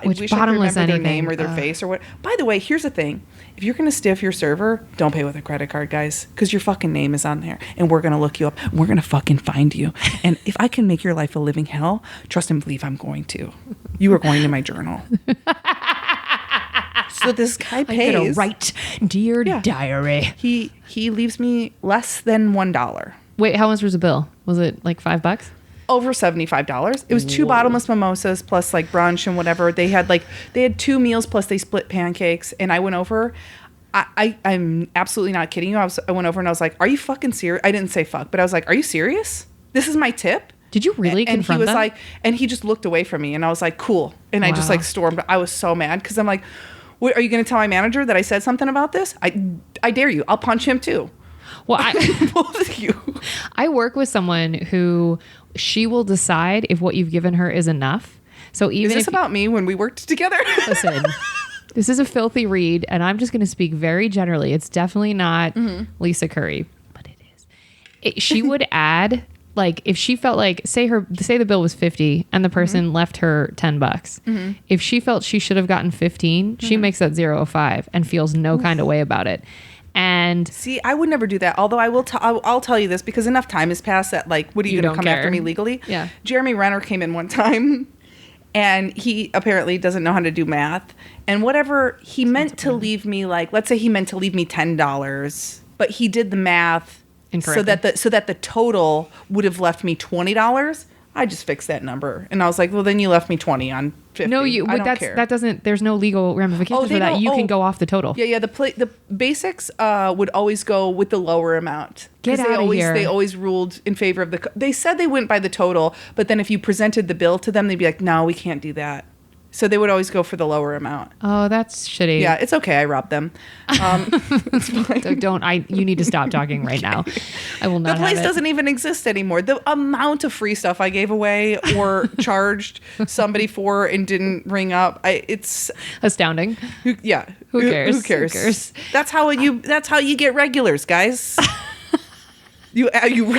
[SPEAKER 1] Which
[SPEAKER 2] wish
[SPEAKER 1] bottomless
[SPEAKER 2] I could remember
[SPEAKER 1] anything.
[SPEAKER 2] their name or their face or what. By the way, here's the thing. If you're going to stiff your server, don't pay with a credit card, guys, because your fucking name is on there, and we're going to look you up. We're going to fucking find you. And if I can make your life a living hell, trust and believe I'm going to. You are going to my journal. So this guy pays.
[SPEAKER 1] I'm gonna write, dear diary.
[SPEAKER 2] He leaves me less than $1.
[SPEAKER 1] Wait, how much was the bill? Was it $5?
[SPEAKER 2] Over $75. It was 2 bottomless mimosas plus brunch and whatever. They had 2 meals plus they split pancakes. And I went over. I'm absolutely not kidding you. I went over and I was like, "Are you fucking serious?" I didn't say fuck, but I was like, "Are you serious? This is my tip."
[SPEAKER 1] Did you really confront
[SPEAKER 2] them?
[SPEAKER 1] them?
[SPEAKER 2] And he just looked away from me, and I was like, "Cool." And I just stormed. I was so mad because I'm like, "What, are you going to tell my manager that I said something about this? I dare you. I'll punch him too."
[SPEAKER 1] Well,
[SPEAKER 2] both of you.
[SPEAKER 1] I work with someone who she will decide if what you've given her is enough. So even
[SPEAKER 2] is this about me when we worked together?
[SPEAKER 1] Listen, this is a filthy read, and I'm just going to speak very generally. It's definitely not Lisa Curry, but it is. She would add, if she felt say the bill was 50 and the person left her $10. If she felt she should have gotten 15, she makes that 0.05 and feels no kind of way about it. And
[SPEAKER 2] see, I would never do that. Although I'll tell you this because enough time has passed that what are you going to come after me legally?
[SPEAKER 1] Yeah.
[SPEAKER 2] Jeremy Renner came in one time, and he apparently doesn't know how to do math. And whatever he meant to leave me, let's say he meant to leave me $10, but he did the math so that the total would have left me $20. I just fixed that number, and I was like, well, then you left me 20 on 50.
[SPEAKER 1] No,
[SPEAKER 2] I don't care.
[SPEAKER 1] That doesn't. There's no legal ramifications for that. You can go off the total.
[SPEAKER 2] Yeah. The basics would always go with the lower amount.
[SPEAKER 1] Get out of here.
[SPEAKER 2] They always ruled in favor of they said they went by the total, but then if you presented the bill to them, they'd be like, no, we can't do that. So they would always go for the lower amount.
[SPEAKER 1] Oh, that's shitty.
[SPEAKER 2] Yeah, it's okay. I robbed them. It's fine.
[SPEAKER 1] You need to stop talking right now. I will not.
[SPEAKER 2] The place doesn't even exist anymore. The amount of free stuff I gave away or charged somebody for and didn't ring up, it's
[SPEAKER 1] astounding.
[SPEAKER 2] Who cares?
[SPEAKER 1] Who cares?
[SPEAKER 2] That's how you get regulars, guys. You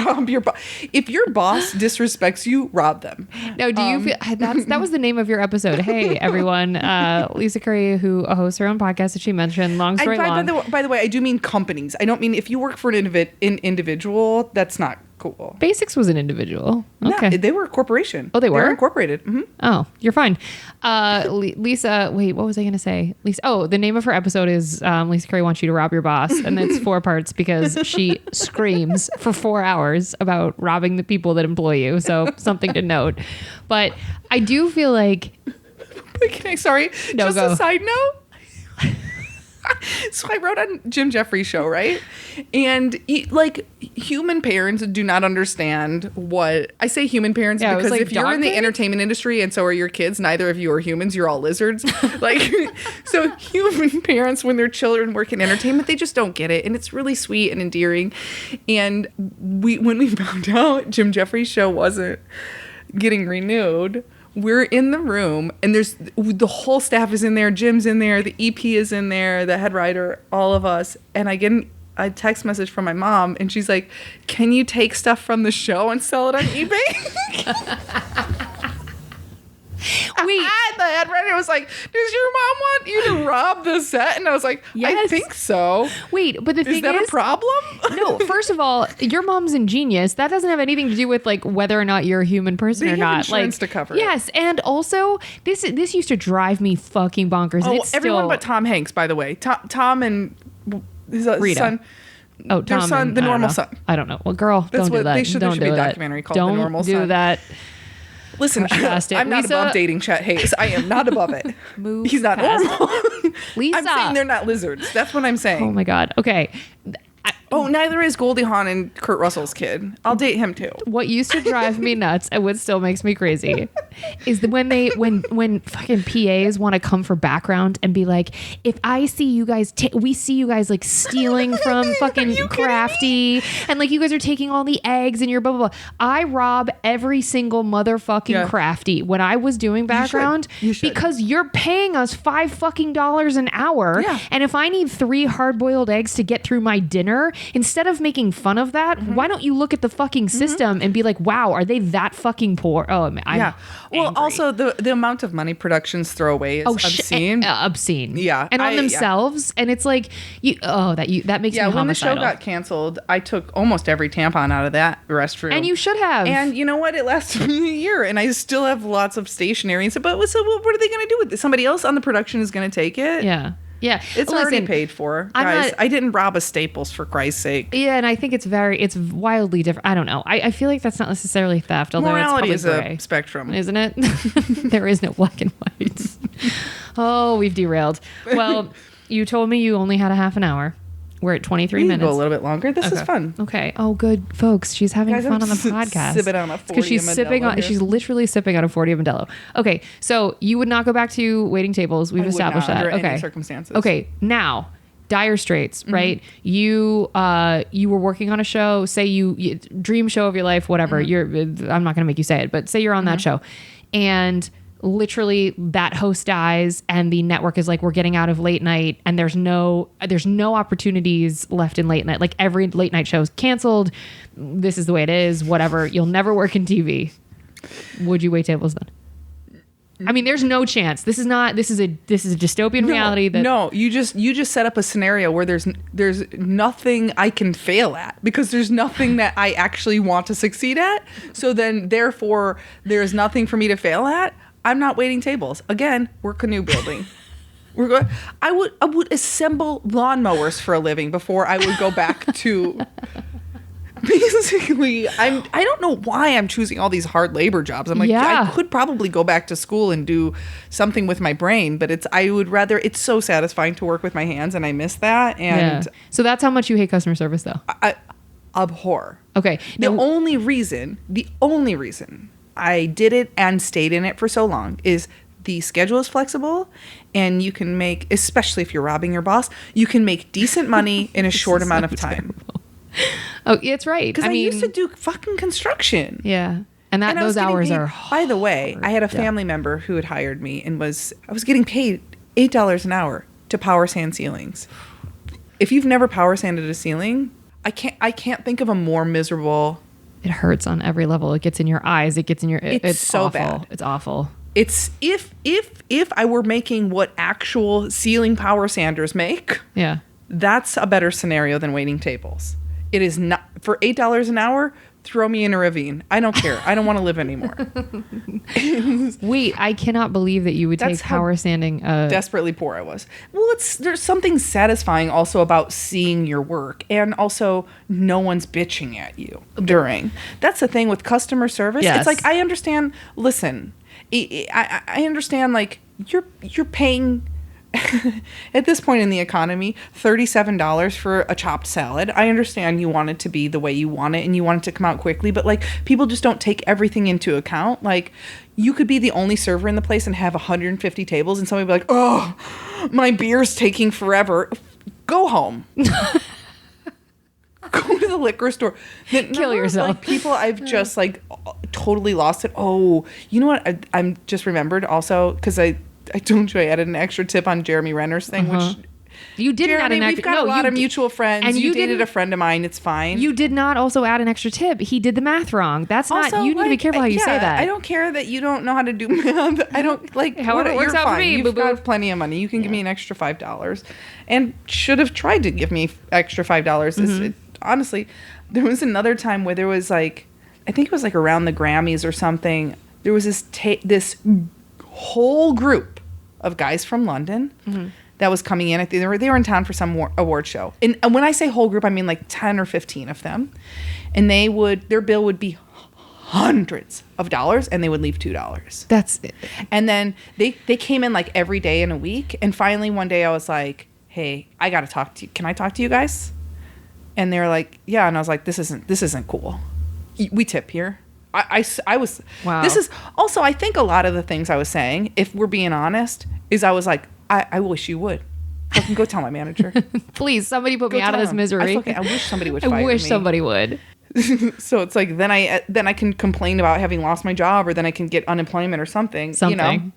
[SPEAKER 2] rob your boss. If your boss disrespects you, rob them.
[SPEAKER 1] Now, do you feel that was the name of your episode? Hey, everyone. Lisa Curry, who hosts her own podcast that she mentioned. Long story long.
[SPEAKER 2] By the way, I do mean companies. I don't mean if you work for an individual, that's not cool.
[SPEAKER 1] Basics was an individual.
[SPEAKER 2] No,
[SPEAKER 1] Okay.
[SPEAKER 2] they were a corporation.
[SPEAKER 1] Oh, they were?
[SPEAKER 2] They were incorporated. Mm-hmm.
[SPEAKER 1] Oh, you're fine. Lisa, wait, what was I going to say? Lisa, the name of her episode is Lisa Curry Wants You to Rob Your Boss. And it's 4 parts because she screams for 4 hours about robbing the people that employ you. So something to note. But I do feel like...
[SPEAKER 2] Sorry,
[SPEAKER 1] No,
[SPEAKER 2] just
[SPEAKER 1] go.
[SPEAKER 2] a side note. So I wrote on Jim Jeffries' show, right? And human parents do not understand what I say. Human parents because
[SPEAKER 1] like
[SPEAKER 2] if you're in the
[SPEAKER 1] dog
[SPEAKER 2] entertainment industry and so are your kids, neither of you are humans. You're all lizards. So human parents, when their children work in entertainment, they just don't get it, and it's really sweet and endearing. And when we found out Jim Jeffries' show wasn't getting renewed, we're in the room and the whole staff is in there. Jim's in there. The EP is in there. The head writer, all of us. And I get a text message from my mom and she's like, "Can you take stuff from the show and sell it on eBay?"
[SPEAKER 1] Wait.
[SPEAKER 2] The head writer was like, "Does your mom want you to rob the set?" And I was like,
[SPEAKER 1] Yes.
[SPEAKER 2] "I think so."
[SPEAKER 1] Wait, but the thing
[SPEAKER 2] Is that a problem?
[SPEAKER 1] No, first of all, your mom's ingenious. That doesn't have anything to do with like whether or not you're a human person
[SPEAKER 2] They
[SPEAKER 1] or
[SPEAKER 2] have
[SPEAKER 1] not.
[SPEAKER 2] insurance
[SPEAKER 1] Like
[SPEAKER 2] to cover it.
[SPEAKER 1] Yes, and also this used to drive me fucking bonkers. and
[SPEAKER 2] Oh,
[SPEAKER 1] it's
[SPEAKER 2] everyone
[SPEAKER 1] still,
[SPEAKER 2] but Tom Hanks, by the way. Tom and his
[SPEAKER 1] Rita.
[SPEAKER 2] son.
[SPEAKER 1] Oh,
[SPEAKER 2] their
[SPEAKER 1] Tom
[SPEAKER 2] son,
[SPEAKER 1] and-
[SPEAKER 2] the
[SPEAKER 1] I don't
[SPEAKER 2] normal
[SPEAKER 1] know.
[SPEAKER 2] son.
[SPEAKER 1] I don't know. Well, girl,
[SPEAKER 2] That's
[SPEAKER 1] don't do
[SPEAKER 2] what
[SPEAKER 1] that.
[SPEAKER 2] they should.
[SPEAKER 1] Don't
[SPEAKER 2] There should be
[SPEAKER 1] do
[SPEAKER 2] a
[SPEAKER 1] that.
[SPEAKER 2] documentary called
[SPEAKER 1] Don't
[SPEAKER 2] The Normal
[SPEAKER 1] do
[SPEAKER 2] Son.
[SPEAKER 1] that.
[SPEAKER 2] Listen,
[SPEAKER 1] past it.
[SPEAKER 2] I'm not
[SPEAKER 1] Lisa-
[SPEAKER 2] above dating Chet Hayes. I am not above it.
[SPEAKER 1] Move
[SPEAKER 2] He's not
[SPEAKER 1] past
[SPEAKER 2] normal.
[SPEAKER 1] Lisa.
[SPEAKER 2] I'm saying they're not lizards. That's what I'm saying.
[SPEAKER 1] Oh my god. Okay.
[SPEAKER 2] Oh, neither is Goldie Hawn and Kurt Russell's kid. I'll date him too.
[SPEAKER 1] What used to drive me nuts and what still makes me crazy is that when fucking PAs want to come for background and be like, if I see you guys, we see you guys like stealing from fucking Crafty and like you guys are taking all the eggs and you're blah, blah, blah. I rob every single motherfucking
[SPEAKER 2] Yeah.
[SPEAKER 1] Crafty when I was doing background
[SPEAKER 2] You should.
[SPEAKER 1] because you're paying us $5 fucking an hour.
[SPEAKER 2] Yeah.
[SPEAKER 1] And if I need 3 hard-boiled eggs to get through my dinner, instead of making fun of that, why don't you look at the fucking system and be like, wow, are they that fucking poor? Oh, I'm
[SPEAKER 2] Yeah. Well,
[SPEAKER 1] angry.
[SPEAKER 2] also the amount of money productions throw away is obscene.
[SPEAKER 1] Obscene.
[SPEAKER 2] Yeah,
[SPEAKER 1] And on
[SPEAKER 2] yeah.
[SPEAKER 1] themselves. And it's like, that makes
[SPEAKER 2] Yeah,
[SPEAKER 1] me
[SPEAKER 2] when the show
[SPEAKER 1] homicidal.
[SPEAKER 2] got canceled, I took almost every tampon out of that restroom.
[SPEAKER 1] And you should have.
[SPEAKER 2] And you know what? It lasted me a year, and I still have lots of stationery. And so, what are they going to do with it? Somebody else on the production is going to take it?
[SPEAKER 1] yeah. Yeah.
[SPEAKER 2] It's already paid for.
[SPEAKER 1] I'm
[SPEAKER 2] Guys,
[SPEAKER 1] not-
[SPEAKER 2] I didn't rob a Staples, for Christ's sake.
[SPEAKER 1] Yeah, and I think it's wildly different. I don't know. I feel like that's not necessarily theft, although
[SPEAKER 2] Morality
[SPEAKER 1] it's
[SPEAKER 2] is
[SPEAKER 1] probably gray.
[SPEAKER 2] a spectrum.
[SPEAKER 1] Isn't it? There is no black and white. Oh, we've derailed. Well, you told me you only had a half an hour. We're at 23
[SPEAKER 2] We can
[SPEAKER 1] minutes.
[SPEAKER 2] go a little bit longer. This is fun.
[SPEAKER 1] Okay. Oh, good, folks. She's having
[SPEAKER 2] Guys,
[SPEAKER 1] fun
[SPEAKER 2] I'm
[SPEAKER 1] on the podcast.
[SPEAKER 2] sipping on a 40
[SPEAKER 1] because she's
[SPEAKER 2] of
[SPEAKER 1] sipping
[SPEAKER 2] Modelo
[SPEAKER 1] on.
[SPEAKER 2] here.
[SPEAKER 1] She's literally sipping on a 40 of Modelo. Okay, so you would not go back to waiting tables. We've
[SPEAKER 2] I would
[SPEAKER 1] established
[SPEAKER 2] not,
[SPEAKER 1] that.
[SPEAKER 2] under
[SPEAKER 1] Okay.
[SPEAKER 2] any circumstances.
[SPEAKER 1] Okay. Now, Dire Straits, right? You were working on a show. Say you dream show of your life, whatever. I'm not going to make you say it, but say you're on that show, and literally that host dies and the network is like, we're getting out of late night, and there's no opportunities left in late night. Like every late night show is canceled. This is the way it is, whatever. You'll never work in TV. Would you wait tables then? I mean, there's no chance. This is a dystopian reality that
[SPEAKER 2] No, you just set up a scenario where there's nothing I can fail at, because there's nothing that I actually want to succeed at. So then therefore there's nothing for me to fail at. I'm not waiting tables. Again, we're canoe building. I would assemble lawnmowers for a living before I would go back to basically, I don't know why I'm choosing all these hard labor jobs. I'm like,
[SPEAKER 1] Yeah.
[SPEAKER 2] I could probably go back to school and do something with my brain, but it's so satisfying to work with my hands, and I miss that. And
[SPEAKER 1] So that's how much you hate customer service, though.
[SPEAKER 2] I abhor.
[SPEAKER 1] Okay.
[SPEAKER 2] The
[SPEAKER 1] Now,
[SPEAKER 2] only reason I did it and stayed in it for so long is the schedule is flexible, and you can make, especially if you're robbing your boss, you can make decent money in a short amount of time.
[SPEAKER 1] oh, it's right.
[SPEAKER 2] Because I used to do fucking construction.
[SPEAKER 1] Yeah. And
[SPEAKER 2] And I was
[SPEAKER 1] those
[SPEAKER 2] getting
[SPEAKER 1] hours
[SPEAKER 2] paid-
[SPEAKER 1] are.
[SPEAKER 2] By the way, I had a
[SPEAKER 1] hard.
[SPEAKER 2] family member who had hired me, and I was getting paid $8 an hour to power sand ceilings. If you've never power sanded a ceiling, I can't think of a more miserable.
[SPEAKER 1] It hurts on every level. It gets in your eyes. It gets in your. It's
[SPEAKER 2] so
[SPEAKER 1] awful.
[SPEAKER 2] bad.
[SPEAKER 1] It's awful.
[SPEAKER 2] It's if I were making what actual ceiling power sanders make,
[SPEAKER 1] Yeah.
[SPEAKER 2] that's a better scenario than waiting tables. It is not for $8 an hour. throw me in a ravine. I don't care. I don't want to live anymore.
[SPEAKER 1] Wait, I cannot believe that you would
[SPEAKER 2] That's
[SPEAKER 1] take power sanding.
[SPEAKER 2] Desperately poor I was. Well, there's something satisfying also about seeing your work, and also no one's bitching at you during. That's the thing with customer service.
[SPEAKER 1] Yes.
[SPEAKER 2] It's like, I understand. Listen, I understand. Like, you're paying. At this point in the economy, $37 for a chopped salad. I understand you want it to be the way you want it and you want it to come out quickly, but like, people just don't take everything into account. Like, you could be the only server in the place and have 150 tables, and somebody be like, "Oh, my beer's taking forever." Go home. Go to the liquor store.
[SPEAKER 1] Kill yourself.
[SPEAKER 2] Like, people I've just like totally lost it. Oh, you know what? I'm just remembered also, because I told you I added an extra tip on Jeremy Renner's thing, which
[SPEAKER 1] you didn't add an extra.
[SPEAKER 2] We've got a lot of mutual friends.
[SPEAKER 1] And
[SPEAKER 2] you dated a friend of mine. It's fine.
[SPEAKER 1] You did not also add an extra tip. He did the math wrong. That's
[SPEAKER 2] also,
[SPEAKER 1] not. You need to be careful how you say that.
[SPEAKER 2] I don't care that you don't know how to do math. I don't like.
[SPEAKER 1] However it works out for me.
[SPEAKER 2] You've got plenty of money. You can give me an extra $5, and should have tried to give me extra $5. Honestly, there was another time where there was like, I think it was like around the Grammys or something. There was this whole group of guys from London that was coming in. I think they were in town for some award show. And when I say whole group, I mean like 10 or 15 of them. And their bill would be hundreds of dollars, and they would leave $2.
[SPEAKER 1] That's it.
[SPEAKER 2] And then they came in like every day in a week. And finally one day I was like, "Hey, I got to talk to you. Can I talk to you guys?" And they were like, "Yeah." And I was like, this isn't cool. We tip here. I was,
[SPEAKER 1] wow.
[SPEAKER 2] This is also, I think a lot of the things I was saying, if we're being honest, is I was like, I wish you would. Fucking go tell my manager.
[SPEAKER 1] Please, somebody put me out of this misery.
[SPEAKER 2] I wish somebody would fire me.
[SPEAKER 1] I wish somebody would.
[SPEAKER 2] So it's like, then I can complain about having lost my job, or then I can get unemployment or something. You know?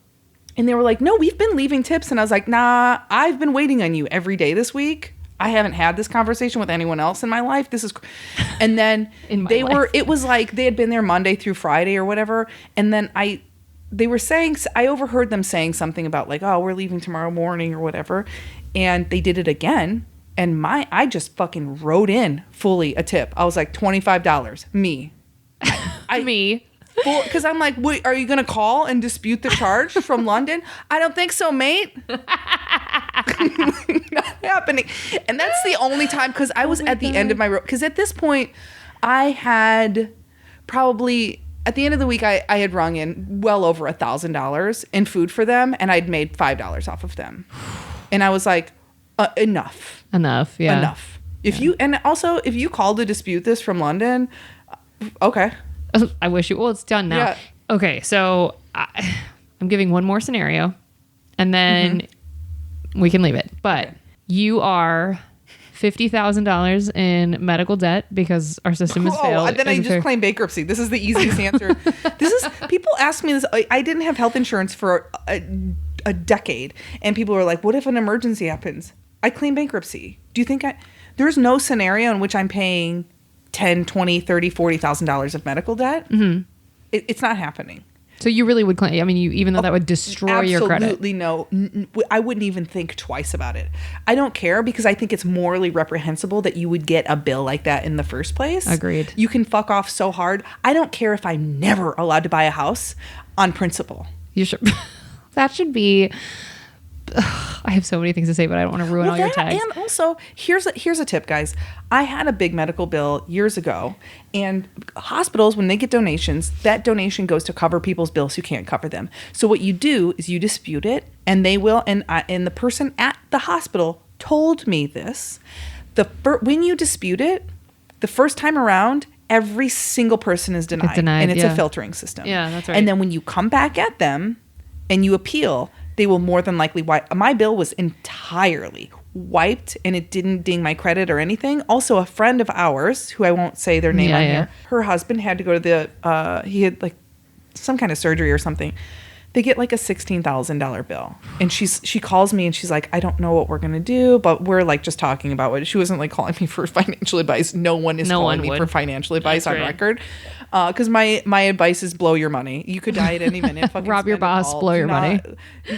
[SPEAKER 2] And they were like, "No, we've been leaving tips." And I was like, "Nah, I've been waiting on you every day this week. I haven't had this conversation with anyone else in my life. This is," and then it was like they had been there Monday through Friday or whatever. And then I overheard them saying something about like, "Oh, we're leaving tomorrow morning," or whatever. And they did it again. And I just fucking wrote in fully a tip. I was like, $25. Me.
[SPEAKER 1] Me.
[SPEAKER 2] Because I'm like, "Wait, are you going to call and dispute the charge from London?" "I don't think so, mate." Not happening. And that's the only time, because I was at the end of my rope. Because at this point, I had probably, at the end of the week, I had rung in well over $1,000 in food for them, and I'd made $5 off of them. And I was like, enough.
[SPEAKER 1] Yeah.
[SPEAKER 2] Enough. If you called to dispute this from London, okay.
[SPEAKER 1] I wish you. Well, it's done now.
[SPEAKER 2] Yeah.
[SPEAKER 1] Okay, so I'm giving one more scenario, and then we can leave it. But you are $50,000 in medical debt because our system has failed.
[SPEAKER 2] And then I just claim bankruptcy. This is the easiest answer. People ask me this. I didn't have health insurance for a decade, and people are like, "What if an emergency happens?" I claim bankruptcy. Do you think there's no scenario in which I'm paying $10, $20, $30, $40,000 of medical debt? It's not happening.
[SPEAKER 1] So you really would claim, I mean, even though that would destroy your credit.
[SPEAKER 2] Absolutely no. I wouldn't even think twice about it. I don't care, because I think it's morally reprehensible that you would get a bill like that in the first place.
[SPEAKER 1] Agreed.
[SPEAKER 2] You can fuck off so hard. I don't care if I'm never allowed to buy a house on principle.
[SPEAKER 1] You should. That should be. I have so many things to say, but I don't want to ruin all your tags.
[SPEAKER 2] And also, here's a tip, guys. I had a big medical bill years ago, and hospitals, when they get donations, that donation goes to cover people's bills who can't cover them. So what you do is you dispute it, and they will. And the person at the hospital told me this. When you dispute it, the first time around, every single person is denied, and it's a filtering system.
[SPEAKER 1] Yeah, that's right.
[SPEAKER 2] And then when you come back at them and you appeal, they will more than likely wipe. My bill was entirely wiped, and it didn't ding my credit or anything. Also, a friend of ours, who I won't say their name on here, her husband had to go to he had like some kind of surgery or something. They get like a $16,000 bill, and she calls me and she's like, "I don't know what we're gonna do," but we're like just talking about what. She wasn't like calling me for financial advice. No one is calling me for financial advice on record, because my advice is blow your money. You could die at any minute. Fucking
[SPEAKER 1] rob your boss, blow your money.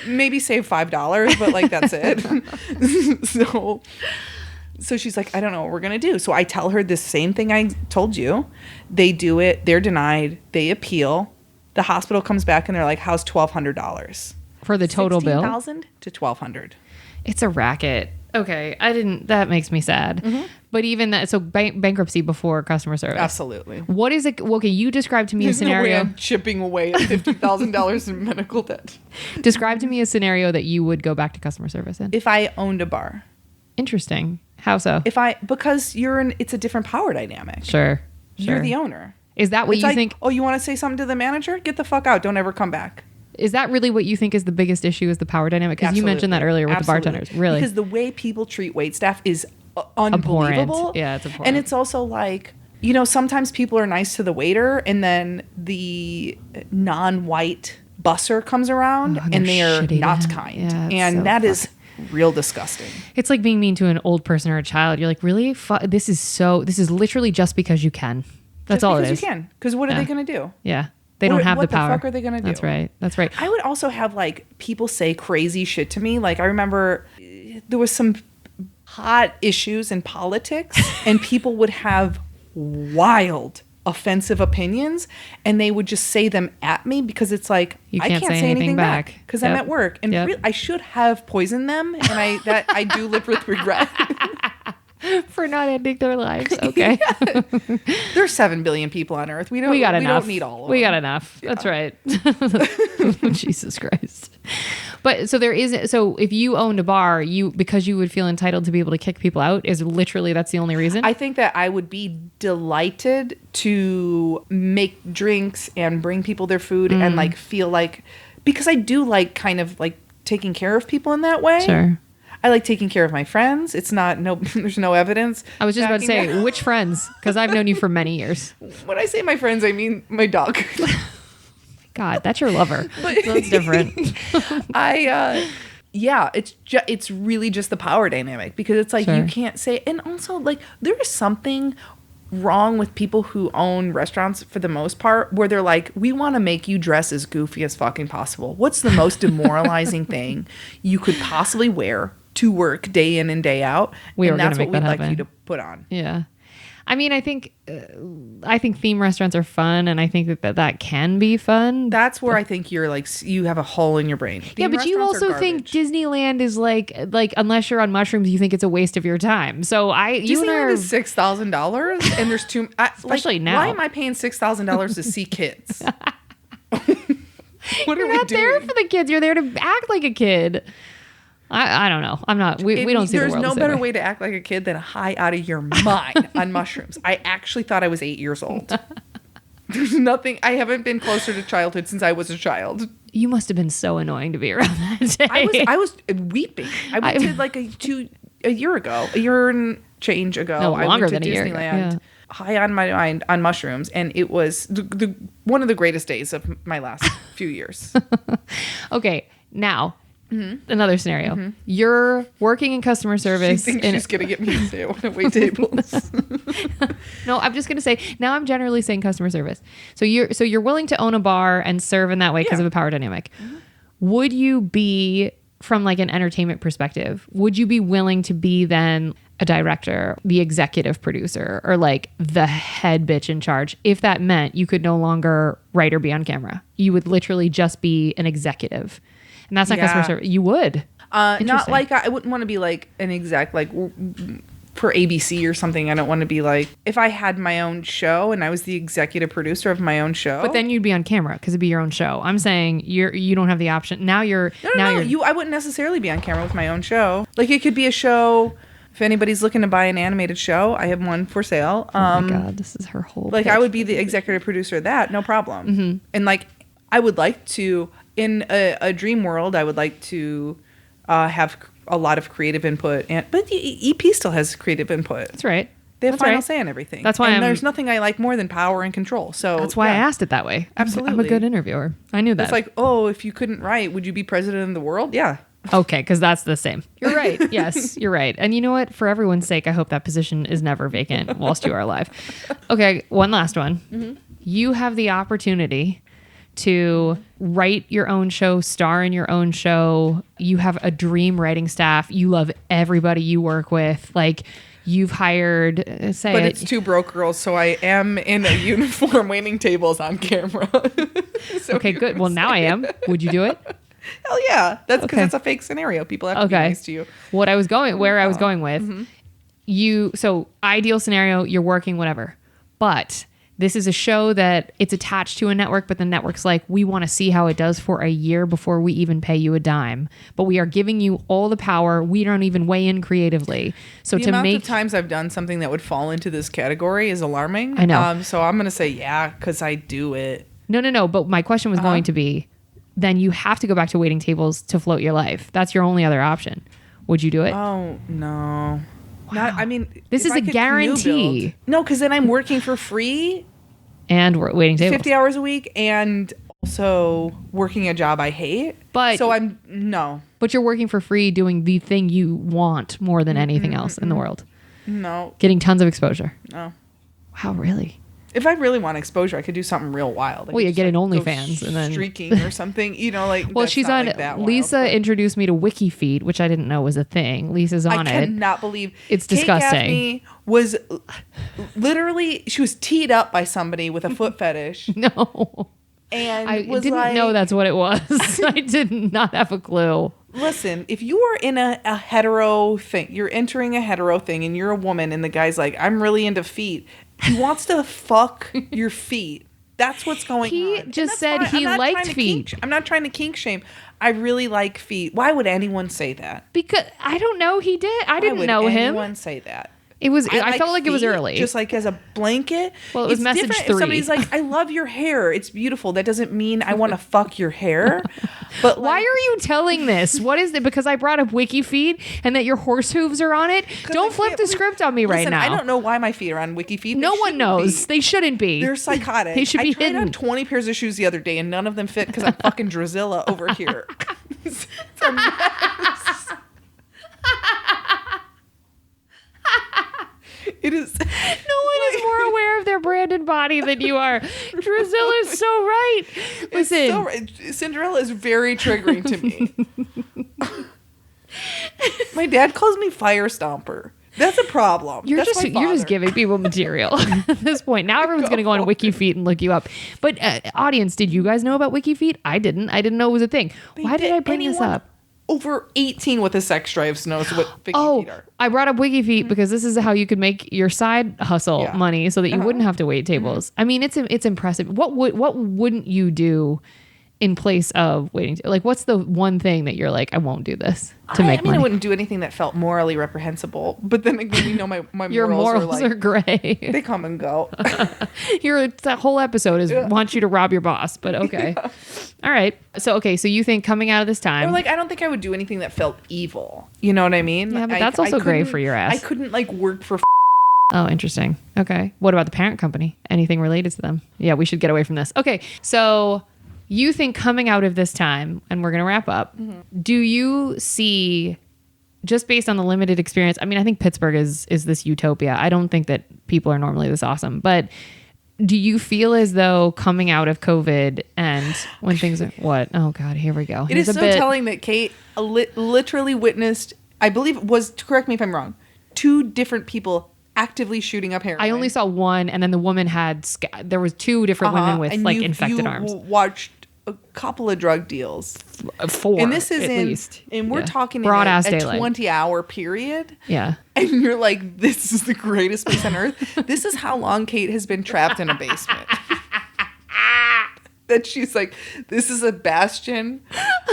[SPEAKER 2] Maybe save $5, but like that's it. So So she's like, I don't know what we're going to do. So I tell her this same thing I told you. They do it. They're denied. They appeal. The hospital comes back and they're like, how's $1,200?
[SPEAKER 1] For the total bill?
[SPEAKER 2] $16,000 to $1,200.
[SPEAKER 1] It's a racket. Okay. That makes me sad. Mm-hmm. But even that, so bankruptcy before customer service.
[SPEAKER 2] Absolutely.
[SPEAKER 1] What is it? Okay. You described to me a scenario.
[SPEAKER 2] No way I'm chipping away at $50,000 in medical debt.
[SPEAKER 1] Describe to me a scenario that you would go back to customer service in.
[SPEAKER 2] If I owned a bar.
[SPEAKER 1] Interesting. How so?
[SPEAKER 2] Because it's a different power dynamic.
[SPEAKER 1] Sure.
[SPEAKER 2] You're the owner.
[SPEAKER 1] Is that what you think?
[SPEAKER 2] Oh, you want to say something to the manager? Get the fuck out. Don't ever come back.
[SPEAKER 1] Is that really what you think is the biggest issue, is the power dynamic? Because you mentioned that earlier with the bartenders. Really?
[SPEAKER 2] Because the way people treat waitstaff is unbelievable.
[SPEAKER 1] Abhorrent. Yeah, it's abhorrent.
[SPEAKER 2] And it's also like, sometimes people are nice to the waiter and then the non-white busser comes around and they are not kind. Yeah, and so that is real disgusting.
[SPEAKER 1] It's like being mean to an old person or a child. You're like, really? This is literally just because you can. That's all it is.
[SPEAKER 2] Because you can. Because what are they going to do?
[SPEAKER 1] Yeah. They don't have the power.
[SPEAKER 2] What the fuck are they going to do?
[SPEAKER 1] That's right.
[SPEAKER 2] I would also have people say crazy shit to me. Like I remember there was some hot issues in politics and people would have wild offensive opinions and they would just say them at me because it's like, I can't say anything back because I'm at work. And I should have poisoned them. And I do live with regret.
[SPEAKER 1] For not ending their lives. Okay.
[SPEAKER 2] Yeah. There's 7 billion people on Earth. We don't need all of them.
[SPEAKER 1] We got enough. Yeah. That's right. Jesus Christ. But so if you owned a bar, because you would feel entitled to be able to kick people out, that's the only reason?
[SPEAKER 2] I think that I would be delighted to make drinks and bring people their food and feel like, because I do kind of taking care of people in that way.
[SPEAKER 1] Sure.
[SPEAKER 2] I like taking care of my friends. There's no evidence.
[SPEAKER 1] I was just about to say, which friends? Because I've known you for many years.
[SPEAKER 2] When I say my friends, I mean my dog.
[SPEAKER 1] God, that's your lover. That's different.
[SPEAKER 2] It's really just the power dynamic because it's like you can't say, and also there is something wrong with people who own restaurants for the most part where they're like, we want to make you dress as goofy as fucking possible. What's the most demoralizing thing you could possibly wear to work day in and day out? And that's what we'd like you to put on.
[SPEAKER 1] Yeah. I mean, I think theme restaurants are fun, and I think that can be fun.
[SPEAKER 2] That's where I think you're you have a hole in your brain.
[SPEAKER 1] Yeah, but you also think Disneyland is like unless you're on mushrooms, you think it's a waste of your time. So
[SPEAKER 2] Disneyland is $6,000, and there's too
[SPEAKER 1] especially now.
[SPEAKER 2] Why am I paying $6,000 to see kids?
[SPEAKER 1] What are we doing? You're not there for the kids. You're there to act like a kid. I don't know. I'm not. We don't see the world.
[SPEAKER 2] There's no better way to act like a kid than high out of your mind on mushrooms. I actually thought I was 8 years old. There's nothing. I haven't been closer to childhood since I was a child.
[SPEAKER 1] You must have been so annoying to be around that day.
[SPEAKER 2] I was weeping. I went to a year and change ago.
[SPEAKER 1] No, longer
[SPEAKER 2] I went to
[SPEAKER 1] than a year ago.
[SPEAKER 2] Disneyland, high on my mind on mushrooms, and it was the one of the greatest days of my last few years.
[SPEAKER 1] Okay, now. Mm-hmm. Another scenario. Mm-hmm. You're working in customer service.
[SPEAKER 2] She thinks she's going to get me to say I want to wait tables.
[SPEAKER 1] No, I'm just going to say, now I'm generally saying customer service. So you're willing to own a bar and serve in that way because of a power dynamic. Mm-hmm. Would you be, from an entertainment perspective, would you be willing to be then a director, the executive producer, or the head bitch in charge, if that meant you could no longer write or be on camera? You would literally just be an executive. And that's not customer service. You would.
[SPEAKER 2] Not I wouldn't want to be an exec for ABC or something. I don't want to be if I had my own show and I was the executive producer of my own show.
[SPEAKER 1] But then you'd be on camera because it'd be your own show. I'm saying you don't have the option. Now you're
[SPEAKER 2] I wouldn't necessarily be on camera with my own show. It could be a show. If anybody's looking to buy an animated show, I have one for sale.
[SPEAKER 1] Oh my God, this is her whole
[SPEAKER 2] I would be the executive producer of that, no problem. Mm-hmm. And I would like to, in a dream world, I would like to have a lot of creative input. But the EP still has creative input.
[SPEAKER 1] That's right.
[SPEAKER 2] They have final say on everything.
[SPEAKER 1] That's why
[SPEAKER 2] there's nothing I like more than power and control. So
[SPEAKER 1] that's why I asked it that way.
[SPEAKER 2] Absolutely.
[SPEAKER 1] I'm a good interviewer. I knew that.
[SPEAKER 2] It's if you couldn't write, would you be president of the world? Yeah.
[SPEAKER 1] Okay, because that's the same. You're right. Yes, you're right. And you know what? For everyone's sake, I hope that position is never vacant whilst you are alive. Okay, one last one. Mm-hmm. You have the opportunity to write your own show, star in your own show. You have a dream writing staff. You love everybody you work with. Like, you've hired,
[SPEAKER 2] it's two broke girls, so I am in a uniform waiting tables on camera. So
[SPEAKER 1] okay, good. Well, now I am. Would you do it?
[SPEAKER 2] Hell yeah. That's because it's a fake scenario. People have to be nice to you.
[SPEAKER 1] Where I was going with, so ideal scenario, you're working, whatever. But this is a show that it's attached to a network, but the network's like, we want to see how it does for a year before we even pay you a dime. But we are giving you all the power. We don't even weigh in creatively. So
[SPEAKER 2] the amount of times I've done something that would fall into this category is alarming.
[SPEAKER 1] I know.
[SPEAKER 2] So I'm going to say yeah, because I do it.
[SPEAKER 1] No. But my question was going to be, then you have to go back to waiting tables to float your life. That's your only other option. Would you do it?
[SPEAKER 2] Oh, no. Wow. I mean,
[SPEAKER 1] this is a guarantee.
[SPEAKER 2] No, because then I'm working for free.
[SPEAKER 1] And we're waiting tables.
[SPEAKER 2] 50 hours a week and also working a job I hate. But
[SPEAKER 1] you're working for free doing the thing you want more than anything else in the world.
[SPEAKER 2] No.
[SPEAKER 1] Getting tons of exposure.
[SPEAKER 2] No.
[SPEAKER 1] Wow, really?
[SPEAKER 2] If I really want exposure, I could do something real wild.
[SPEAKER 1] Well, you get an OnlyFans and then
[SPEAKER 2] streaking or something,
[SPEAKER 1] well, she's on. Lisa introduced me to WikiFeet, which I didn't know was a thing. Lisa's on it.
[SPEAKER 2] I cannot believe
[SPEAKER 1] it's disgusting.
[SPEAKER 2] Kate Gaffney was literally, she was teed up by somebody with a foot fetish.
[SPEAKER 1] No,
[SPEAKER 2] and
[SPEAKER 1] I didn't know that's what it was. I did not have a clue.
[SPEAKER 2] Listen, if you are in a hetero thing, you're entering a hetero thing, and you're a woman, and the guy's like, I'm really into feet. He wants to fuck your feet. That's what's going on.
[SPEAKER 1] He just said he liked feet.
[SPEAKER 2] I'm not trying to kink shame. I really like feet. Why would anyone say that?
[SPEAKER 1] Because I don't know. He did. I didn't know him.
[SPEAKER 2] Why would anyone say that?
[SPEAKER 1] It was. I felt like it was early.
[SPEAKER 2] Just like as a blanket.
[SPEAKER 1] Well, it was message 3.
[SPEAKER 2] If somebody's like, I love your hair. It's beautiful. That doesn't mean I want to fuck your hair. But
[SPEAKER 1] why are you telling this? What is it? Because I brought up WikiFeet and that your horse hooves are on it? Don't flip the script on me right now.
[SPEAKER 2] I don't know why my feet are on WikiFeet.
[SPEAKER 1] No one knows. They shouldn't be.
[SPEAKER 2] They're psychotic.
[SPEAKER 1] They should be hidden.
[SPEAKER 2] I tried on 20 pairs of shoes the other day and none of them fit because I'm fucking Drizilla over here. It's a mess. It is.
[SPEAKER 1] No one is more aware of their branded body than you are. Drizzle is so right. Listen,
[SPEAKER 2] Cinderella is very triggering to me. My dad calls me Fire Stomper. That's a problem.
[SPEAKER 1] You're just giving people material at this point. Now everyone's going to go on WikiFeet and look you up. But audience, did you guys know about WikiFeet? I didn't know it was a thing. Why did I bring this up?
[SPEAKER 2] Over 18 with a sex drive knows what WikiFeet are.
[SPEAKER 1] I brought up WikiFeet because this is how you could make your side hustle money so that you wouldn't have to wait tables. I mean, it's impressive. What wouldn't you do in place of waiting? Like, what's the one thing that you're like, I won't do this to make money?
[SPEAKER 2] I wouldn't do anything that felt morally reprehensible. But then again, my
[SPEAKER 1] your morals are gray.
[SPEAKER 2] They come and go.
[SPEAKER 1] That whole episode is want you to rob your boss. But okay.
[SPEAKER 2] Yeah.
[SPEAKER 1] All right. So you think coming out of this time,
[SPEAKER 2] I don't think I would do anything that felt evil. You know what I mean?
[SPEAKER 1] Yeah, but that's also gray for your ass.
[SPEAKER 2] I couldn't work for.
[SPEAKER 1] Oh, interesting. Okay. What about the parent company? Anything related to them? Yeah, we should get away from this. Okay. So you think coming out of this time, and we're going to wrap up, do you see, just based on the limited experience, I mean, I think Pittsburgh is this utopia. I don't think that people are normally this awesome, but do you feel as though coming out of COVID and when things are, what? Oh God, here we go.
[SPEAKER 2] It is so telling that Kate literally witnessed, I believe it was, correct me if I'm wrong, 2 different people actively shooting up heroin.
[SPEAKER 1] I only saw one, and then the woman there was 2 different women with infected arms.
[SPEAKER 2] Watched a couple of drug deals.
[SPEAKER 1] 4,
[SPEAKER 2] and this is
[SPEAKER 1] at least.
[SPEAKER 2] And we're talking
[SPEAKER 1] broad
[SPEAKER 2] in
[SPEAKER 1] ass
[SPEAKER 2] a
[SPEAKER 1] daylight.
[SPEAKER 2] 20-hour period.
[SPEAKER 1] Yeah.
[SPEAKER 2] And you're like, this is the greatest place on earth. This is how long Kate has been trapped in a basement. That she's like, this is a bastion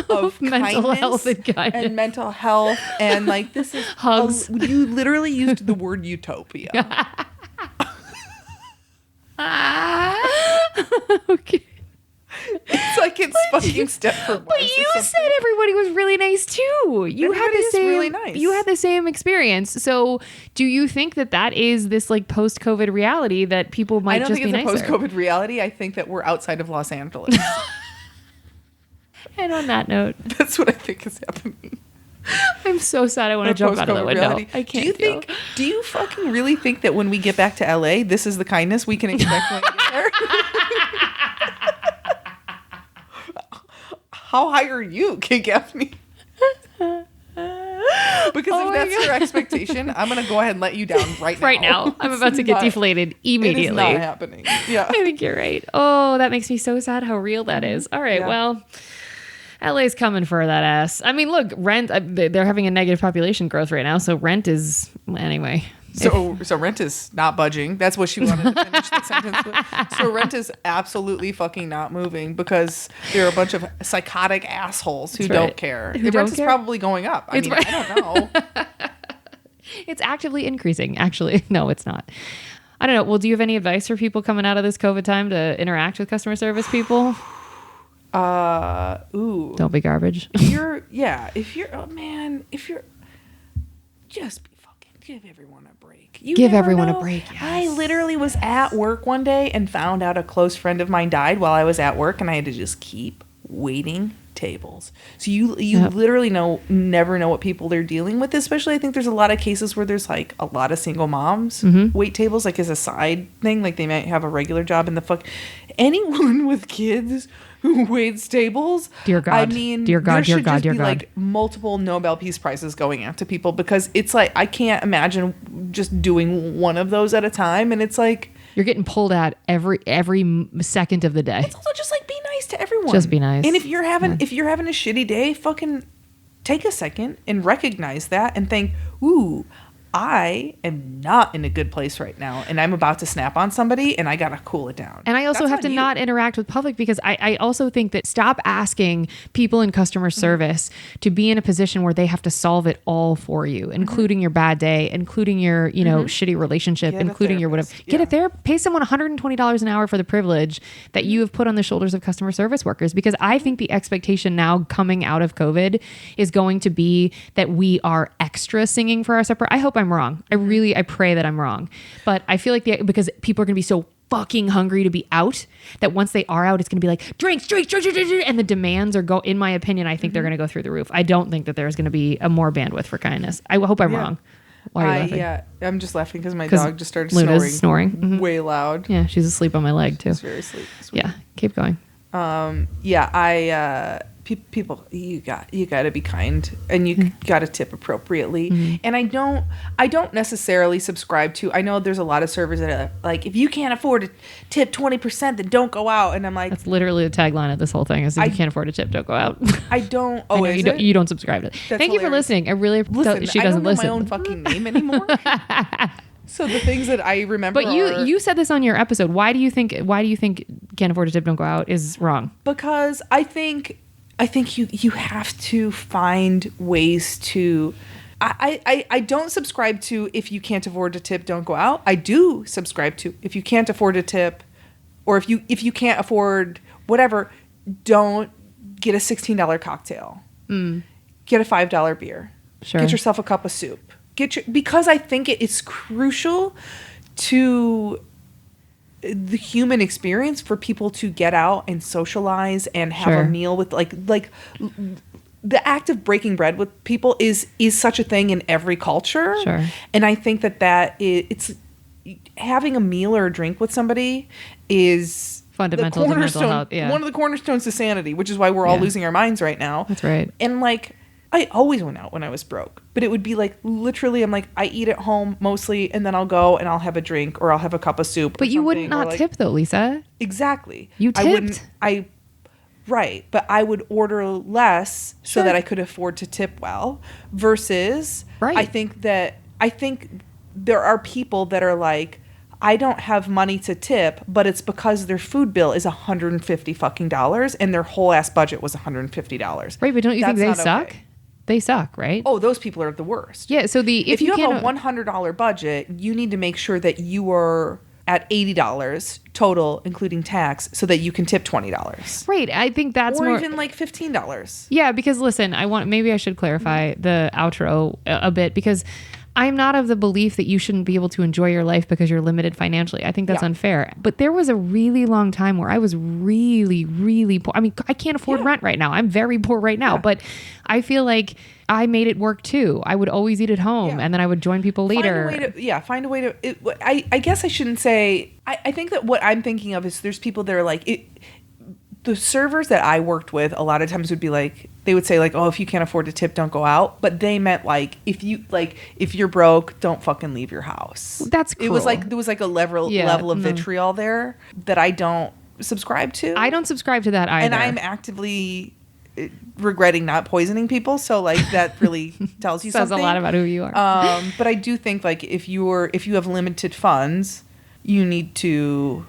[SPEAKER 2] of
[SPEAKER 1] mental health
[SPEAKER 2] and mental health. And this is
[SPEAKER 1] hugs.
[SPEAKER 2] You literally used the word utopia.
[SPEAKER 1] Okay.
[SPEAKER 2] It's like it's fucking Stepford Wives.
[SPEAKER 1] But you said everybody was really nice too. You had the same.
[SPEAKER 2] Really nice.
[SPEAKER 1] You had the same experience. So, do you think that is this post-COVID reality that people might just be nicer?
[SPEAKER 2] I don't think it's a post-COVID reality. I think that we're outside of Los Angeles.
[SPEAKER 1] And on that note,
[SPEAKER 2] that's what I think is happening.
[SPEAKER 1] I'm so sad. I want to jump out of the window.
[SPEAKER 2] Reality.
[SPEAKER 1] I can't.
[SPEAKER 2] Do you fucking really think that when we get back to LA, this is the kindness we can expect when we get there? how high are you, Kate Gaffney? Because if that's your expectation, I'm going to go ahead and let you down right now.
[SPEAKER 1] Right now. I'm about to get deflated immediately.
[SPEAKER 2] It is not happening. Yeah.
[SPEAKER 1] I think you're right. Oh, that makes me so sad how real that is. All right, well, LA's coming for that ass. I mean, look, rent, they're having a negative population growth right now, so rent is, anyway.
[SPEAKER 2] So rent is not budging. That's what she wanted to finish that sentence with. So rent is absolutely fucking not moving because there are a bunch of psychotic assholes who don't care. The rent is probably going up. I don't know.
[SPEAKER 1] It's actively increasing, actually. No, it's not. I don't know. Well, do you have any advice for people coming out of this COVID time to interact with customer service people? Don't be garbage.
[SPEAKER 2] If you're just be fucking give everyone a break.
[SPEAKER 1] Give everyone a break. Yes.
[SPEAKER 2] I literally was at work one day and found out a close friend of mine died while I was at work, and I had to just keep waiting tables. So you literally never know what people they're dealing with, especially I think there's a lot of cases where there's like a lot of single moms wait tables like as a side thing, like they might have a regular job in the anyone with kids who waits tables.
[SPEAKER 1] Dear God.
[SPEAKER 2] I mean, there should just be like multiple Nobel Peace Prizes going out to people because it's like I can't imagine just doing one of those at a time, and it's like
[SPEAKER 1] you're getting pulled at every second of the day.
[SPEAKER 2] It's also just like be nice to everyone.
[SPEAKER 1] Just be nice.
[SPEAKER 2] And if you're having a shitty day, fucking take a second and recognize that and think, ooh, I am not in a good place right now, and I'm about to snap on somebody, and I gotta cool it down.
[SPEAKER 1] And I also have to not interact with public because I also think that stop asking people in customer service to be in a position where they have to solve it all for you, including your bad day, including your shitty relationship, including your whatever. Get a therapist. Pay someone $120 an hour for the privilege that you have put on the shoulders of customer service workers, because I think the expectation now coming out of COVID is going to be that we are extra singing for our supper. I hope I'm wrong. I pray that I'm wrong. But I feel like because people are going to be so fucking hungry to be out that once they are out, it's going to be like drinks, and the demands are in my opinion, I think they're going to go through the roof. I don't think that there's going to be a more bandwidth for kindness. I hope I'm wrong. Why are you laughing?
[SPEAKER 2] Yeah, I'm just laughing because my dog just started
[SPEAKER 1] Luna's snoring
[SPEAKER 2] way loud.
[SPEAKER 1] Yeah, she's asleep on my leg too.
[SPEAKER 2] She's very sweet.
[SPEAKER 1] Yeah, keep going.
[SPEAKER 2] People, you got to be kind, and you got to tip appropriately. And I don't necessarily subscribe to. I know there's a lot of servers that are like, if you can't afford to tip 20%, then don't go out. And I'm like,
[SPEAKER 1] that's literally the tagline of this whole thing: is if you can't afford to tip, don't go out.
[SPEAKER 2] I don't.
[SPEAKER 1] Oh, you don't subscribe to it. Thank you for listening. I really
[SPEAKER 2] she doesn't listen. I don't know my own fucking name anymore. So the things that I remember.
[SPEAKER 1] But you said this on your episode. Why do you think can't afford to tip, don't go out is wrong?
[SPEAKER 2] Because I think you have to find ways to. I don't subscribe to if you can't afford to tip, don't go out. I do subscribe to if you can't afford to tip, or if you can't afford whatever, don't get a $16 cocktail. Get a $5 beer.
[SPEAKER 1] Sure.
[SPEAKER 2] Get yourself a cup of soup. Because I think it is crucial to the human experience for people to get out and socialize and have a meal with like the act of breaking bread with people is such a thing in every culture.
[SPEAKER 1] Sure.
[SPEAKER 2] And I think it's having a meal or a drink with somebody is
[SPEAKER 1] fundamental to mental health. Yeah.
[SPEAKER 2] One of the cornerstones to sanity, which is why we're all losing our minds right now.
[SPEAKER 1] That's right.
[SPEAKER 2] And like, I always went out when I was broke, but it would be like literally I'm like, I eat at home mostly, and then I'll go and I'll have a drink or I'll have a cup of soup.
[SPEAKER 1] But you would not tip though, Lisa.
[SPEAKER 2] Exactly.
[SPEAKER 1] You tipped.
[SPEAKER 2] Right. But I would order less so that I could afford to tip well versus I think there are people that are like, I don't have money to tip, but it's because their food bill is $150 fucking dollars and their whole ass budget was $150.
[SPEAKER 1] Right. But don't you think they suck? Okay. They suck, right?
[SPEAKER 2] Oh, those people are the worst.
[SPEAKER 1] Yeah. So if you
[SPEAKER 2] have a $100 budget, you need to make sure that you are at $80 total, including tax, so that you can tip $20.
[SPEAKER 1] Right. I think that's
[SPEAKER 2] or even like $15.
[SPEAKER 1] Yeah, because listen, maybe I should clarify the outro a bit, because I'm not of the belief that you shouldn't be able to enjoy your life because you're limited financially. I think that's unfair. But there was a really long time where I was really, really poor. I mean, I can't afford rent right now. I'm very poor right now. But I feel like I made it work too. I would always eat at home and then I would join people later.
[SPEAKER 2] Find a way to. I guess I shouldn't say. I think that what I'm thinking of is there's people that are like, the servers that I worked with a lot of times would be like, they would say like, oh, if you can't afford to tip, don't go out. But they meant like, if you're broke, don't fucking leave your house.
[SPEAKER 1] That's cruel.
[SPEAKER 2] It was like, there was like a level of vitriol there that I don't subscribe to.
[SPEAKER 1] I don't subscribe to that either.
[SPEAKER 2] And I'm actively regretting not poisoning people. So like that really tells you
[SPEAKER 1] Says
[SPEAKER 2] something.
[SPEAKER 1] a lot about who you are.
[SPEAKER 2] But I do think like if you have limited funds, you need to,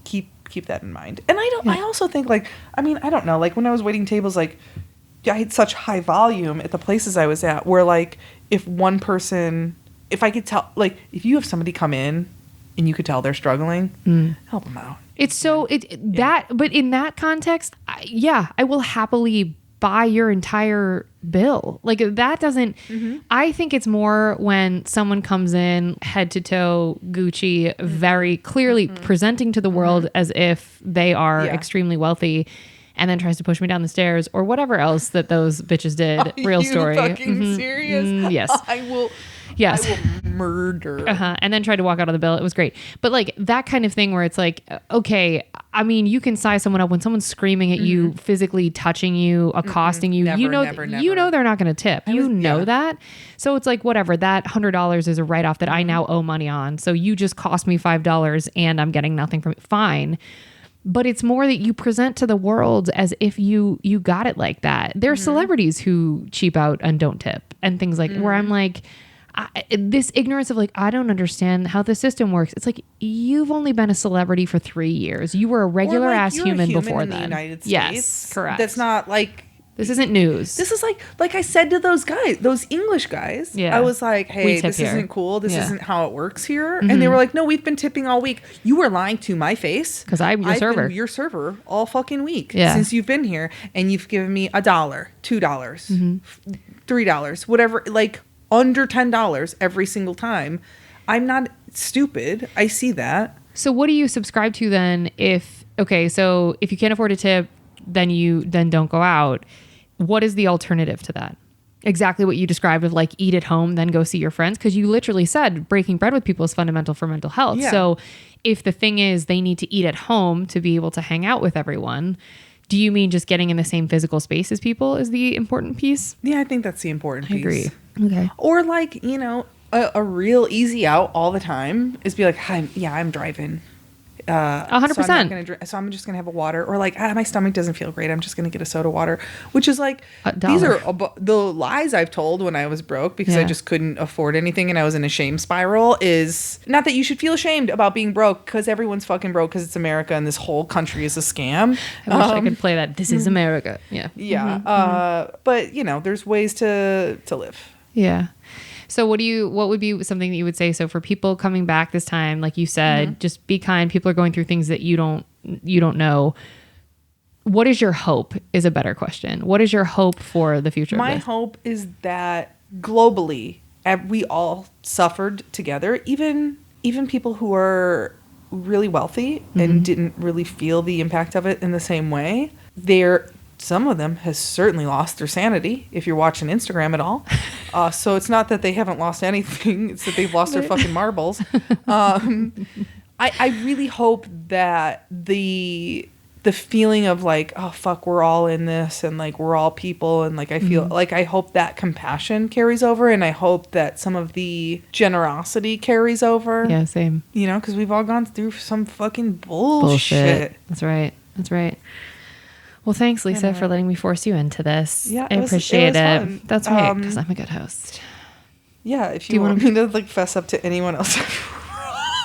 [SPEAKER 2] keep that in mind. And I also think like, I mean, I don't know, like when I was waiting tables, like I had such high volume at the places I was at where like if I could tell, like if you have somebody come in and you could tell they're struggling, help them out.
[SPEAKER 1] It's so but in that context, I will happily buy your entire bill. Like that doesn't, I think it's more when someone comes in head to toe Gucci, very clearly presenting to the world as if they are extremely wealthy, and then tries to push me down the stairs or whatever else that those bitches did. Real story.
[SPEAKER 2] Are you fucking serious?
[SPEAKER 1] Yes.
[SPEAKER 2] I will murder.
[SPEAKER 1] And then tried to walk out on the bill. It was great. But like that kind of thing where it's like, okay, I mean, you can size someone up when someone's screaming at you, physically touching you, accosting you.
[SPEAKER 2] Never,
[SPEAKER 1] you know,
[SPEAKER 2] never.
[SPEAKER 1] they're not going to tip. That. So it's like, whatever, that $100 is a write-off that I now owe money on. So you just cost me $5 and I'm getting nothing from it. Fine. But it's more that you present to the world as if you got it like that. There are celebrities who cheap out and don't tip and things like where I'm like, this ignorance of like, I don't understand how the system works. It's like, you've only been a celebrity for 3 years. You were a regular ass human before
[SPEAKER 2] in
[SPEAKER 1] then.
[SPEAKER 2] The United States.
[SPEAKER 1] Yes, correct.
[SPEAKER 2] That's not like,
[SPEAKER 1] this isn't news.
[SPEAKER 2] this is like I said to those guys, those English guys.
[SPEAKER 1] Yeah.
[SPEAKER 2] I was like, hey, this
[SPEAKER 1] here.
[SPEAKER 2] isn't cool. This isn't how it works here. And they were like, no, we've been tipping all week. You were lying to my face.
[SPEAKER 1] Because I've
[SPEAKER 2] been your server all fucking week
[SPEAKER 1] Yeah.
[SPEAKER 2] since you've been here. And you've given me $1, $2, $3, whatever, like under $10 every single time. I'm not stupid. I see that.
[SPEAKER 1] So what do you subscribe to then so if you can't afford a tip, then don't go out. What is the alternative to that? Exactly what you described of like eat at home, then go see your friends. Because you literally said breaking bread with people is fundamental for mental health.
[SPEAKER 2] Yeah.
[SPEAKER 1] So if the thing is they need to eat at home to be able to hang out with everyone, do you mean just getting in the same physical space as people is the important piece?
[SPEAKER 2] Yeah, I think that's the important piece.
[SPEAKER 1] I agree. Okay.
[SPEAKER 2] Or like, a real easy out all the time is be like, I'm driving.
[SPEAKER 1] 100%.
[SPEAKER 2] So I'm just gonna have a water, or like, my stomach doesn't feel great, I'm just gonna get a soda water, which is like, these are the lies I've told when I was broke because I just couldn't afford anything and I was in a shame spiral. Is not that you should feel ashamed about being broke, because everyone's fucking broke because it's America and this whole country is a scam.
[SPEAKER 1] I wish I could play that. This is America. Yeah.
[SPEAKER 2] But there's ways to live.
[SPEAKER 1] Yeah. So what would be something that you would say? So for people coming back this time, like you said, just be kind. People are going through things that you don't know. What is your hope is a better question. What is your hope for the future?
[SPEAKER 2] My hope is that globally, we all suffered together, even people who are really wealthy and didn't really feel the impact of it in the same way. Some of them has certainly lost their sanity, if you're watching Instagram at all. So it's not that they haven't lost anything. It's that they've lost their fucking marbles. I really hope that the feeling of like, oh, fuck, we're all in this and like we're all people. And like I feel like I hope that compassion carries over. And I hope that some of the generosity carries over.
[SPEAKER 1] Yeah, same.
[SPEAKER 2] Because we've all gone through some fucking bullshit.
[SPEAKER 1] That's right. Well, thanks, Lisa, for letting me force you into this. Yeah, I appreciate it.
[SPEAKER 2] Fun.
[SPEAKER 1] That's right, because I'm a good host.
[SPEAKER 2] Yeah, if you want me to like fess up to anyone else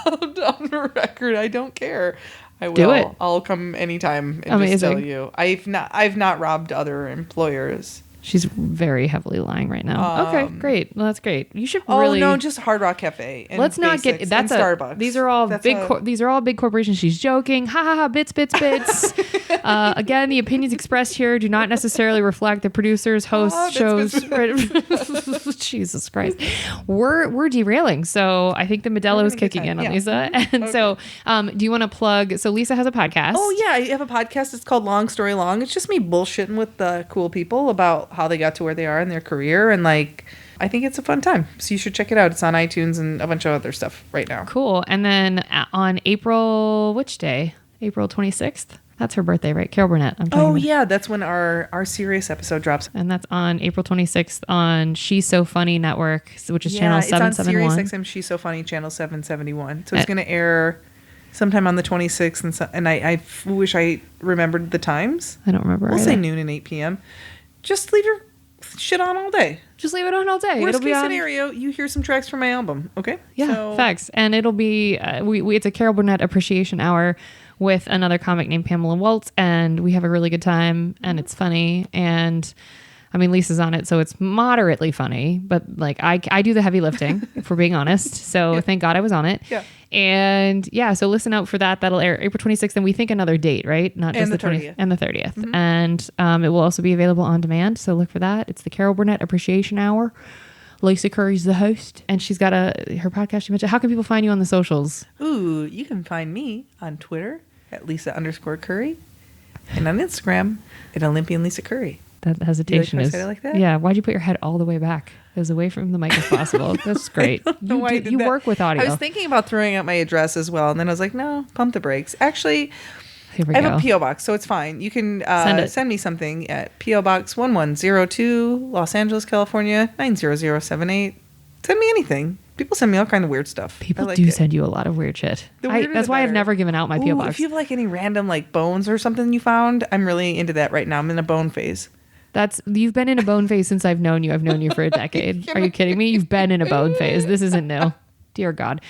[SPEAKER 2] on the record, I don't care. I will.
[SPEAKER 1] Do it.
[SPEAKER 2] I'll come anytime and just tell you. I've not robbed other employers.
[SPEAKER 1] She's very heavily lying right now. Okay, great. Well, that's great. You should
[SPEAKER 2] really. Oh no, just Hard Rock Cafe. And
[SPEAKER 1] let's not get that's
[SPEAKER 2] Starbucks.
[SPEAKER 1] These are all these are all big corporations. She's joking. Ha ha ha. Bits. Again, the opinions expressed here do not necessarily reflect the producers, hosts, shows. Jesus Christ, we're derailing. So I think the Modelo is kicking in on Lisa. And so, do you want to plug? So Lisa has a podcast.
[SPEAKER 2] Oh yeah, I have a podcast. It's called Long Story Long. It's just me bullshitting with the cool people about how they got to where they are in their career, and like I think it's a fun time, so you should check it out. It's on iTunes and a bunch of other stuff right now.
[SPEAKER 1] Cool. And then on April, which day? April 26th. That's her birthday, right? Carol Burnett. I'm talking
[SPEAKER 2] Oh
[SPEAKER 1] about.
[SPEAKER 2] yeah, that's when our serious episode drops.
[SPEAKER 1] And that's on April 26th on She's So Funny Network, which is channel 771.
[SPEAKER 2] It's on Sirius XM She's So Funny, channel 771. So it's going to air sometime on the 26th, and I wish I remembered the times.
[SPEAKER 1] I don't remember.
[SPEAKER 2] We'll say noon and 8 p.m. Just leave your shit on all day.
[SPEAKER 1] Just leave it on all day.
[SPEAKER 2] Worst
[SPEAKER 1] It'll be
[SPEAKER 2] case
[SPEAKER 1] on...
[SPEAKER 2] scenario, you hear some tracks from my album, okay?
[SPEAKER 1] Yeah, facts. And it'll be, it's a Carol Burnett Appreciation Hour with another comic named Pamela Waltz, and we have a really good time, and it's funny, and I mean, Lisa's on it, so it's moderately funny, but like I do the heavy lifting, if we're being honest, so Thank God I was on it.
[SPEAKER 2] Yeah.
[SPEAKER 1] And yeah, so listen out for that. That'll air April 26th, and we think another date, right? Not just
[SPEAKER 2] and
[SPEAKER 1] the
[SPEAKER 2] 20th.
[SPEAKER 1] And the 30th. And it will also be available on demand, so look for that. It's the Carol Burnett Appreciation Hour. Lisa Curry's the host, and she's got her podcast she mentioned. How can people find you on the socials?
[SPEAKER 2] Ooh, you can find me on Twitter at Lisa_Curry, and on Instagram at Olympian Lisa Curry.
[SPEAKER 1] That hesitation
[SPEAKER 2] you like
[SPEAKER 1] is.
[SPEAKER 2] I said it like that?
[SPEAKER 1] Yeah. Why'd you put your head all the way back as away from the mic as possible? That's great. You work with audio.
[SPEAKER 2] I was thinking about throwing out my address as well, and then I was like, no, pump the brakes. Actually,
[SPEAKER 1] Here we
[SPEAKER 2] I
[SPEAKER 1] go.
[SPEAKER 2] have a P.O. box, so it's fine. You can send me something at P.O. Box 1102, Los Angeles, California, 90078. Send me anything. People send me all kind of weird stuff.
[SPEAKER 1] People do send you a lot of weird shit. That's why I've never given out my P.O. box.
[SPEAKER 2] If you have like any random like bones or something you found, I'm really into that right now. I'm in a bone phase.
[SPEAKER 1] You've been in a bone phase since I've known you. I've known you for a decade. Are you kidding me? You've been in a bone phase. This isn't new. Dear God.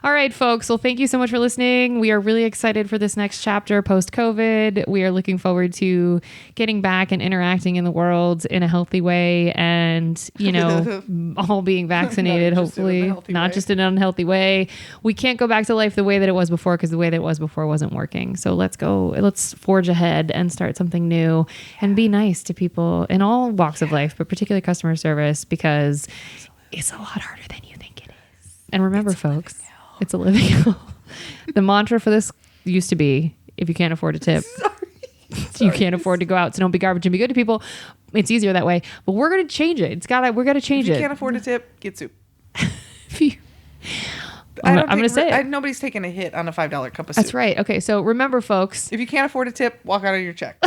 [SPEAKER 1] All right, folks. Well, thank you so much for listening. We are really excited for this next chapter post-COVID. We are looking forward to getting back and interacting in the world in a healthy way and, all being vaccinated, hopefully. Not just in an unhealthy way. We can't go back to life the way that it was before because the way that it was before wasn't working. So let's forge ahead and start something new and be nice to people in all walks of life, but particularly customer service, because it's a lot harder than you think it is. And remember, folks, it's a living hell. The mantra for this used to be, if you can't afford a tip, you can't afford to go out. So don't be garbage and be good to people. It's easier that way. But we're going to change it. We're going to change it.
[SPEAKER 2] If you can't afford a tip, get soup.
[SPEAKER 1] I'm going to say it.
[SPEAKER 2] Nobody's taking a hit on a $5 cup of soup.
[SPEAKER 1] That's right. Okay. So remember, folks.
[SPEAKER 2] If you can't afford a tip, walk out of your check.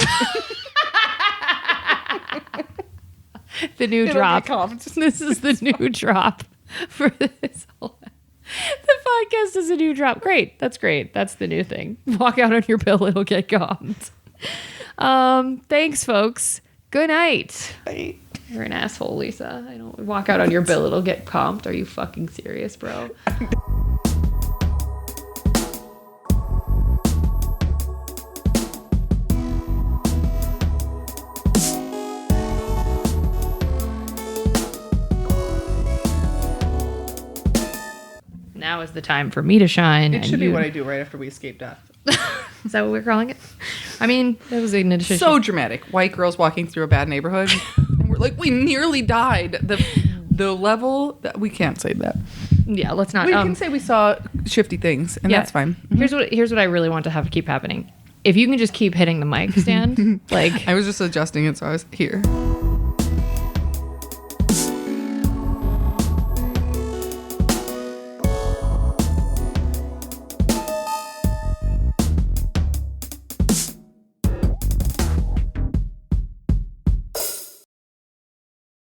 [SPEAKER 1] The new drop. This is the new drop for this whole... The podcast is a new drop. Great. That's great. That's the new thing. Walk out on your bill. It'll get comped. Thanks, folks. Good night.
[SPEAKER 2] Bye.
[SPEAKER 1] You're an asshole, Lisa. I don't walk out on your bill. It'll get comped. Are you fucking serious, bro? Now is the time for me to shine.
[SPEAKER 2] It should be what I do right after we escape death.
[SPEAKER 1] Is that what we're calling it? I mean, that was an addition.
[SPEAKER 2] So dramatic. White girls walking through a bad neighborhood. And we're like, we nearly died. The level that we can't say that.
[SPEAKER 1] Yeah, let's not.
[SPEAKER 2] We can say we saw shifty things, and that's fine.
[SPEAKER 1] Mm-hmm. Here's what I really want to have keep happening. If you can just keep hitting the mic stand, like
[SPEAKER 2] I was just adjusting it, so I was here.